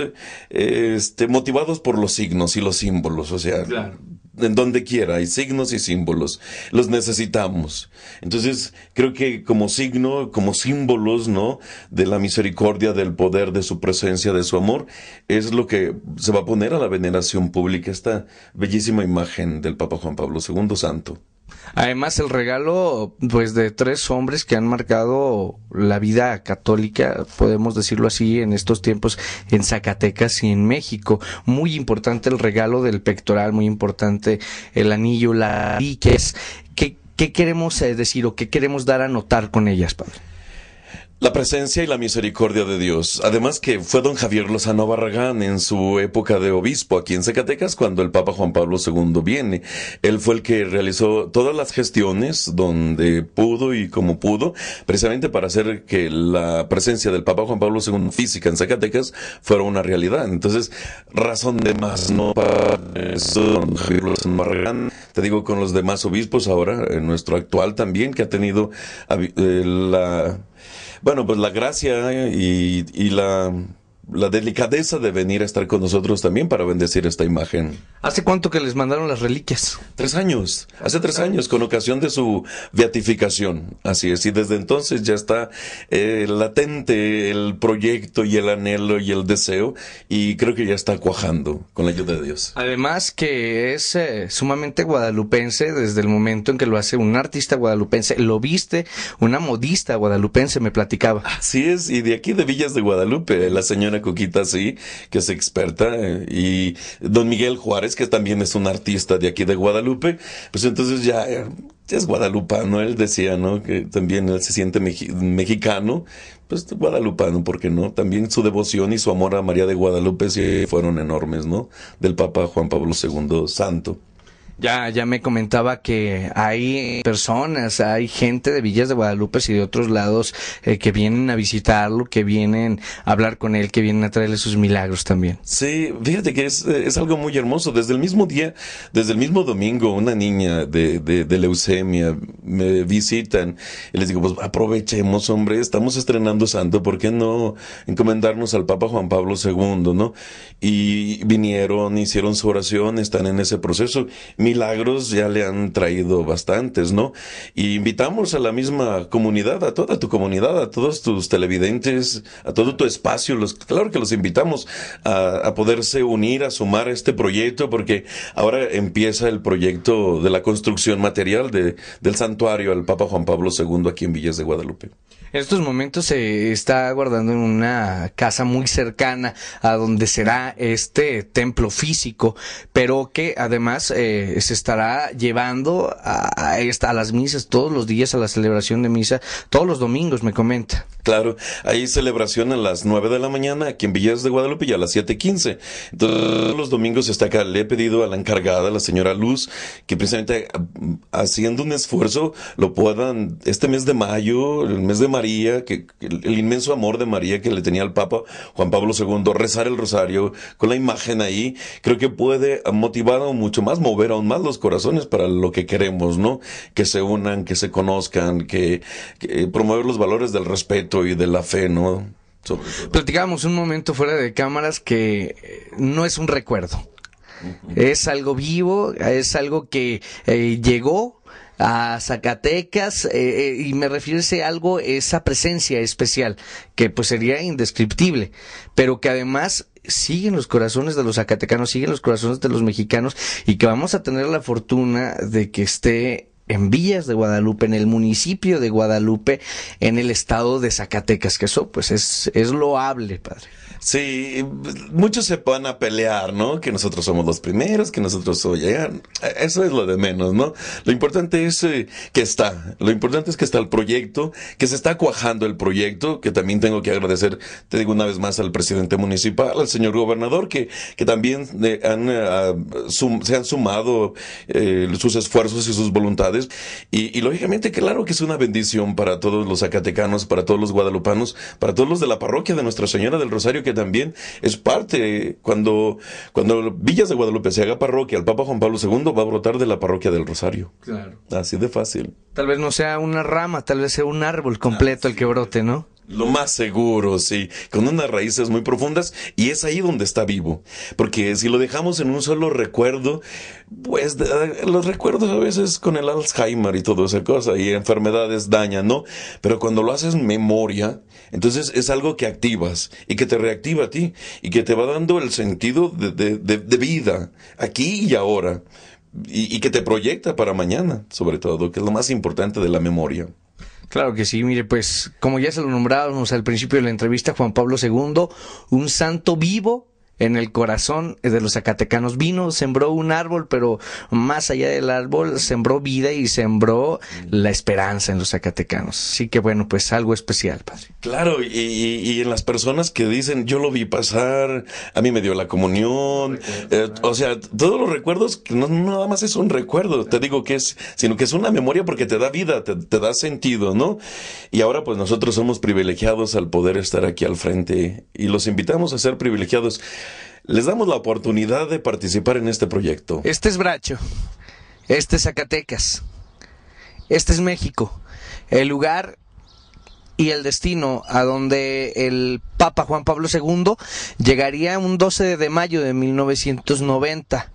motivados por los signos y los símbolos, o sea, claro, en donde quiera hay signos y símbolos, los necesitamos. Entonces creo que como signo, como símbolos, ¿no?, de la misericordia, del poder, de su presencia, de su amor, es lo que se va a poner a la veneración pública, esta bellísima imagen del Papa Juan Pablo II Santo. Además, el regalo pues de 3 hombres que han marcado la vida católica, podemos decirlo así, en estos tiempos en Zacatecas y en México. Muy importante el regalo del pectoral, muy importante el anillo, la reliquias. ¿Qué queremos decir o qué queremos dar a notar con ellas, Padre? La presencia y la misericordia de Dios. Además que fue don Javier Lozano Barragán en su época de obispo aquí en Zacatecas cuando el Papa Juan Pablo II viene. Él fue el que realizó todas las gestiones donde pudo y como pudo, precisamente para hacer que la presencia del Papa Juan Pablo II física en Zacatecas fuera una realidad. Entonces, razón de más, ¿no? Para eso, don Javier Lozano Barragán, te digo, con los demás obispos ahora, nuestro actual también, que ha tenido la gracia y la delicadeza de venir a estar con nosotros también para bendecir esta imagen. ¿Hace cuánto que les mandaron las reliquias? 3 años. Hace 3 años, con ocasión de su beatificación. Así es, y desde entonces ya está latente el proyecto y el anhelo y el deseo, y creo que ya está cuajando con la ayuda de Dios. Además que es sumamente guadalupense desde el momento en que lo hace un artista guadalupense. Lo viste una modista guadalupense, me platicaba. Así es, y de aquí de Villas de Guadalupe, la señora Coquita, sí, que es experta, y don Miguel Juárez, que también es un artista de aquí de Guadalupe, pues entonces ya es guadalupano. Él decía, ¿no?, que también él se siente mexicano, pues guadalupano, ¿por qué no? También su devoción y su amor a María de Guadalupe sí fueron enormes, ¿no?, del Papa Juan Pablo II Santo. Ya me comentaba que hay personas, hay gente de Villas de Guadalupe y de otros lados que vienen a visitarlo, que vienen a hablar con él, que vienen a traerle sus milagros también. Sí, fíjate que es algo muy hermoso. Desde el mismo día, desde el mismo domingo, una niña de leucemia me visitan y les digo, pues aprovechemos, hombre, estamos estrenando santo, ¿por qué no encomendarnos al Papa Juan Pablo II, no? Y vinieron, hicieron su oración, están en ese proceso. Milagros ya le han traído bastantes, ¿no? Y invitamos a la misma comunidad, a toda tu comunidad, a todos tus televidentes, a todo tu espacio, claro que los invitamos a poderse unir, a sumar a este proyecto, porque ahora empieza el proyecto de la construcción material del santuario al Papa Juan Pablo II aquí en Villas de Guadalupe. En estos momentos se está guardando en una casa muy cercana a donde será este templo físico, pero que además se estará llevando a las misas todos los días, a la celebración de misa, todos los domingos, me comenta. Claro, hay celebración a las 9 de la mañana aquí en Villas de Guadalupe y a las 7:15. Entonces, los domingos está acá. Le he pedido a la encargada, la señora Luz, que precisamente haciendo un esfuerzo lo puedan, este mes de mayo, el mes de María, que el inmenso amor de María que le tenía al Papa Juan Pablo II, rezar el rosario con la imagen ahí, creo que puede motivar aún mucho más, mover aún más los corazones para lo que queremos, ¿no? Que se unan, que se conozcan, que promover los valores del respeto y de la fe, ¿no? Platicábamos un momento fuera de cámaras que no es un recuerdo. Es algo vivo, es algo que llegó a Zacatecas, y me refiero a ese algo, esa presencia especial, que pues sería indescriptible, pero que además siguen los corazones de los zacatecanos, siguen los corazones de los mexicanos, y que vamos a tener la fortuna de que esté en Villas de Guadalupe, en el municipio de Guadalupe, en el estado de Zacatecas, que eso pues es loable, padre. Sí, muchos se van a pelear, ¿no? Que nosotros somos los primeros, que nosotros eso es lo de menos, ¿no? Lo importante es lo importante es que está el proyecto, que se está cuajando el proyecto, que también tengo que agradecer, te digo una vez más, al presidente municipal, al señor gobernador, que también se han sumado sus esfuerzos y sus voluntades, y lógicamente, claro que es una bendición para todos los zacatecanos, para todos los guadalupanos, para todos los de la parroquia de Nuestra Señora del Rosario, que también es parte, cuando Villas de Guadalupe se haga parroquia, el Papa Juan Pablo II va a brotar de la parroquia del Rosario. Claro. Así de fácil. Tal vez no sea una rama, tal vez sea un árbol completo el que brote, ¿no? Lo más seguro, sí, con unas raíces muy profundas, y es ahí donde está vivo, porque si lo dejamos en un solo recuerdo, pues los recuerdos a veces con el Alzheimer y toda esa cosa, y enfermedades dañan, ¿no? Pero cuando lo haces memoria, entonces es algo que activas, y que te reactiva a ti, y que te va dando el sentido de vida, aquí y ahora, y que te proyecta para mañana, sobre todo, que es lo más importante de la memoria. Claro que sí, mire, pues como ya se lo nombrábamos al principio de la entrevista, Juan Pablo II, un santo vivo en el corazón de los zacatecanos. Vino, sembró un árbol, pero más allá del árbol, sembró vida y sembró la esperanza en los zacatecanos. Así que bueno, pues algo especial, padre. Claro, y en las personas que dicen, yo lo vi pasar, a mí me dio la comunión, o sea, todos los recuerdos, no nada más es un recuerdo, te digo que es, sino que es una memoria porque te da vida, te da sentido, ¿no? Y ahora pues nosotros somos privilegiados al poder estar aquí al frente y los invitamos a ser privilegiados. Les damos la oportunidad de participar en este proyecto. Este es Bracho, este es Zacatecas, este es México, el lugar y el destino a donde el Papa Juan Pablo II llegaría un 12 de mayo de 1990.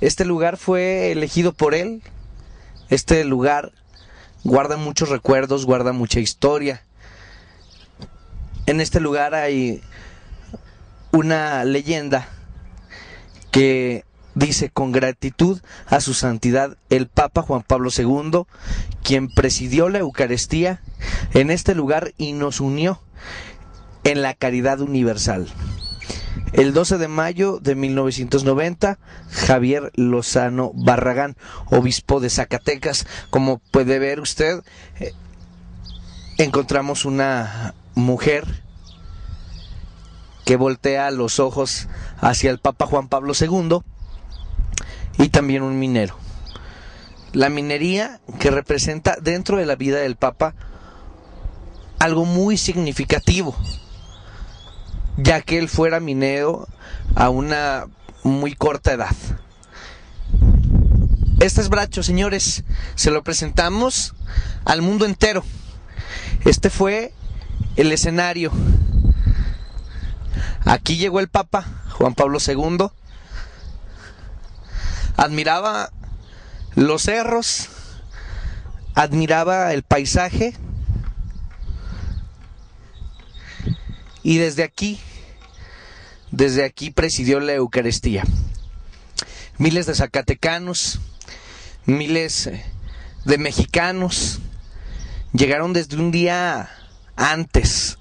Este lugar fue elegido por él, este lugar guarda muchos recuerdos, guarda mucha historia. En este lugar hay una leyenda que dice: con gratitud a su santidad el Papa Juan Pablo II, quien presidió la Eucaristía en este lugar y nos unió en la caridad universal. El 12 de mayo de 1990, Javier Lozano Barragán, obispo de Zacatecas. Como puede ver usted, encontramos una mujer que voltea los ojos hacia el Papa Juan Pablo II y también un minero. La minería que representa dentro de la vida del Papa algo muy significativo, ya que él fuera minero a una muy corta edad. Este es Bracho, señores, se lo presentamos al mundo entero. Este fue el escenario. Aquí llegó el Papa Juan Pablo II, admiraba los cerros, admiraba el paisaje, y desde aquí presidió la Eucaristía. Miles de zacatecanos, miles de mexicanos llegaron desde un día antes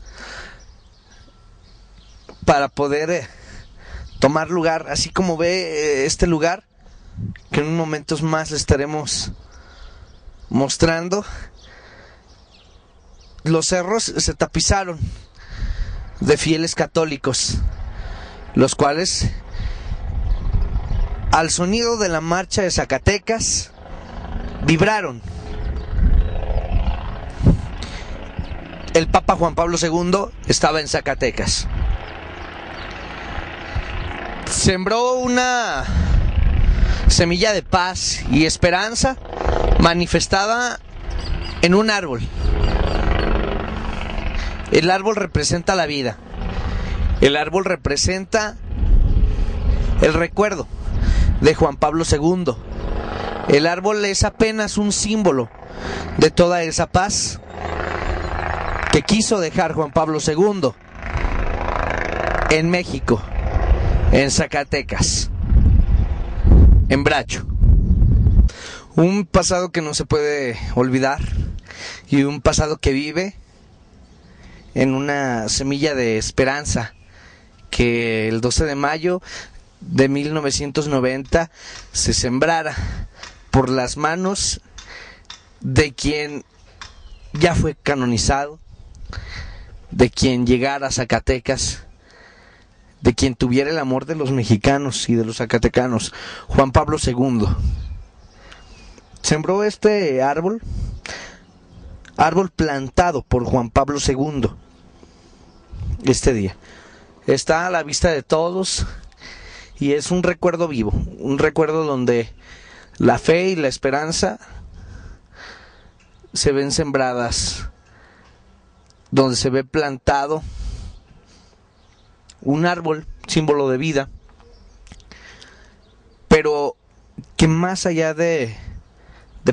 para poder tomar lugar, así como ve este lugar, que en un momento más le estaremos mostrando. Los cerros se tapizaron de fieles católicos, los cuales, al sonido de la marcha de Zacatecas, vibraron. El Papa Juan Pablo II estaba en Zacatecas. Sembró una semilla de paz y esperanza manifestada en un árbol. El árbol representa la vida. El árbol representa el recuerdo de Juan Pablo II. El árbol es apenas un símbolo de toda esa paz que quiso dejar Juan Pablo II en México, en Zacatecas, en Bracho. Un pasado que no se puede olvidar y un pasado que vive en una semilla de esperanza que el 12 de mayo de 1990 se sembrara por las manos de quien ya fue canonizado, de quien llegara a Zacatecas, de quien tuviera el amor de los mexicanos y de los zacatecanos, Juan Pablo II. Sembró este árbol plantado por Juan Pablo II este día. Está a la vista de todos y es un recuerdo vivo, un recuerdo donde la fe y la esperanza se ven sembradas, donde se ve plantado un árbol, símbolo de vida, pero que más allá de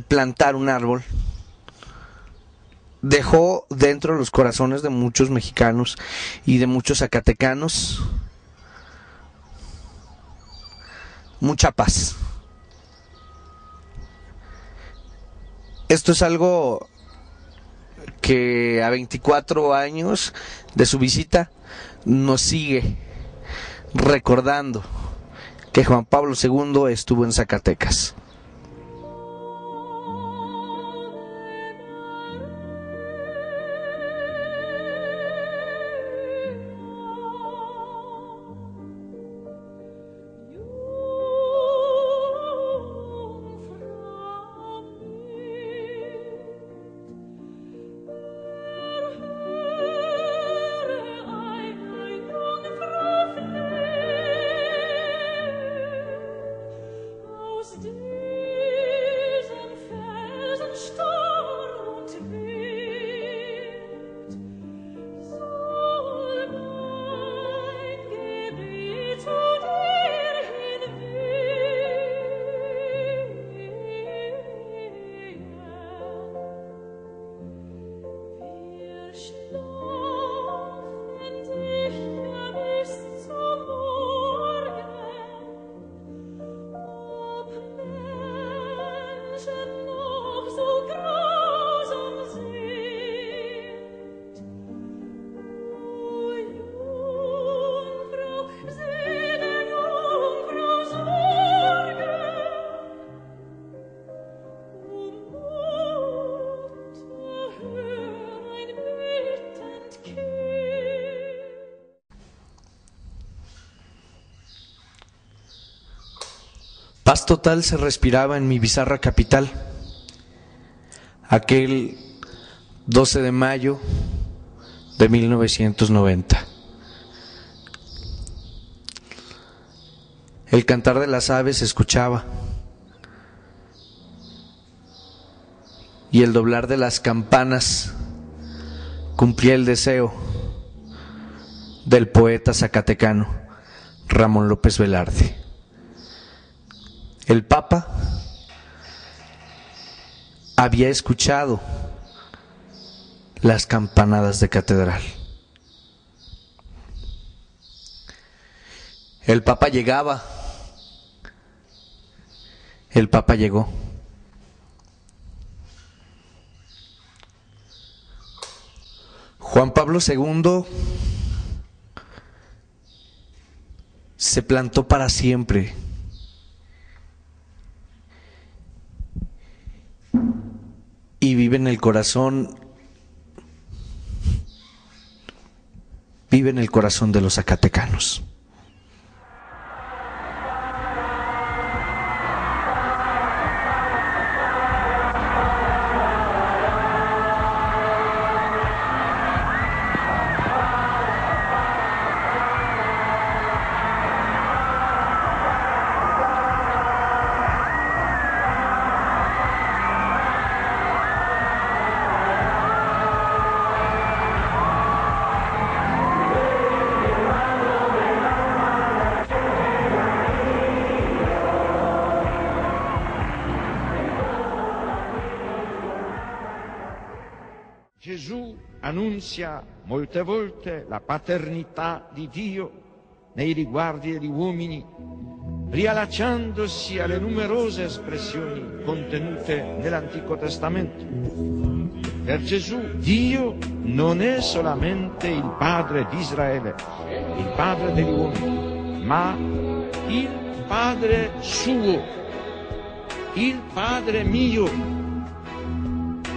plantar un árbol, dejó dentro de los corazones de muchos mexicanos y de muchos zacatecanos mucha paz. Esto es algo que a 24 años de su visita nos sigue recordando que Juan Pablo II estuvo en Zacatecas. Paz total se respiraba en mi bizarra capital. Aquel 12 de mayo de 1990. El cantar de las aves se escuchaba y el doblar de las campanas cumplía el deseo del poeta zacatecano Ramón López Velarde. El Papa había escuchado las campanadas de catedral. El Papa llegaba. El Papa llegó. Juan Pablo II se plantó para siempre y vive en el corazón de los zacatecanos. Gesù annunzia molte volte la paternità di Dio nei riguardi degli uomini, riallacciandosi alle numerose espressioni contenute nell'Antico Testamento. Per Gesù Dio non è solamente il Padre di Israele, il Padre degli uomini, ma il Padre suo, il Padre mio.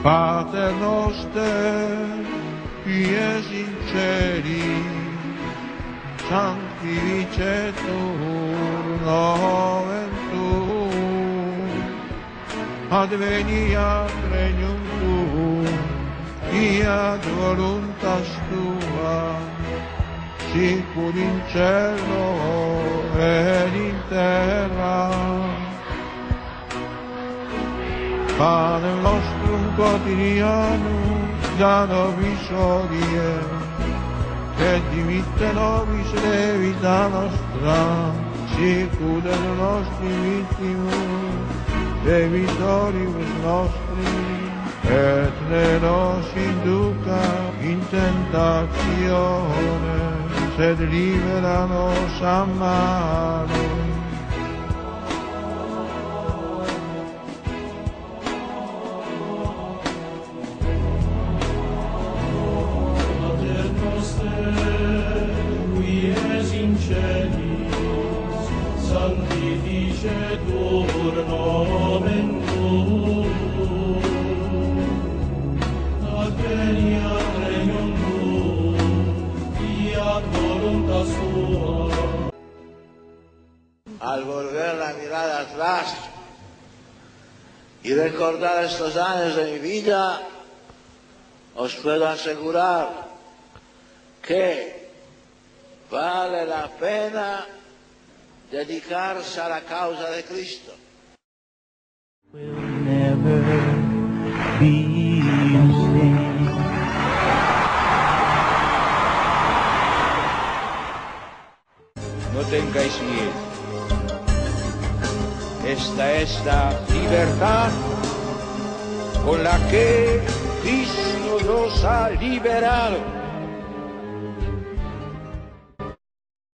Pater noster, qui es in celi, sanctificetur nomen tuum, adveniat regnum tuum, fiat voluntas tua, sicur in cielo ed in terra. Pane nostrum quotidianum da nobis hodie, et dimitte nobis debita nostra, sicut et nostri vittimus debitoribus nostri, et ne nos induca in tentatione, sed libera nos a malo. Qui es in cieli, Al volver la mirada atrás y recordar estos años de mi vida, os puedo asegurar que vale la pena dedicarse a la causa de Cristo. No tengáis miedo. Esta es la libertad con la que Cristo nos ha liberado.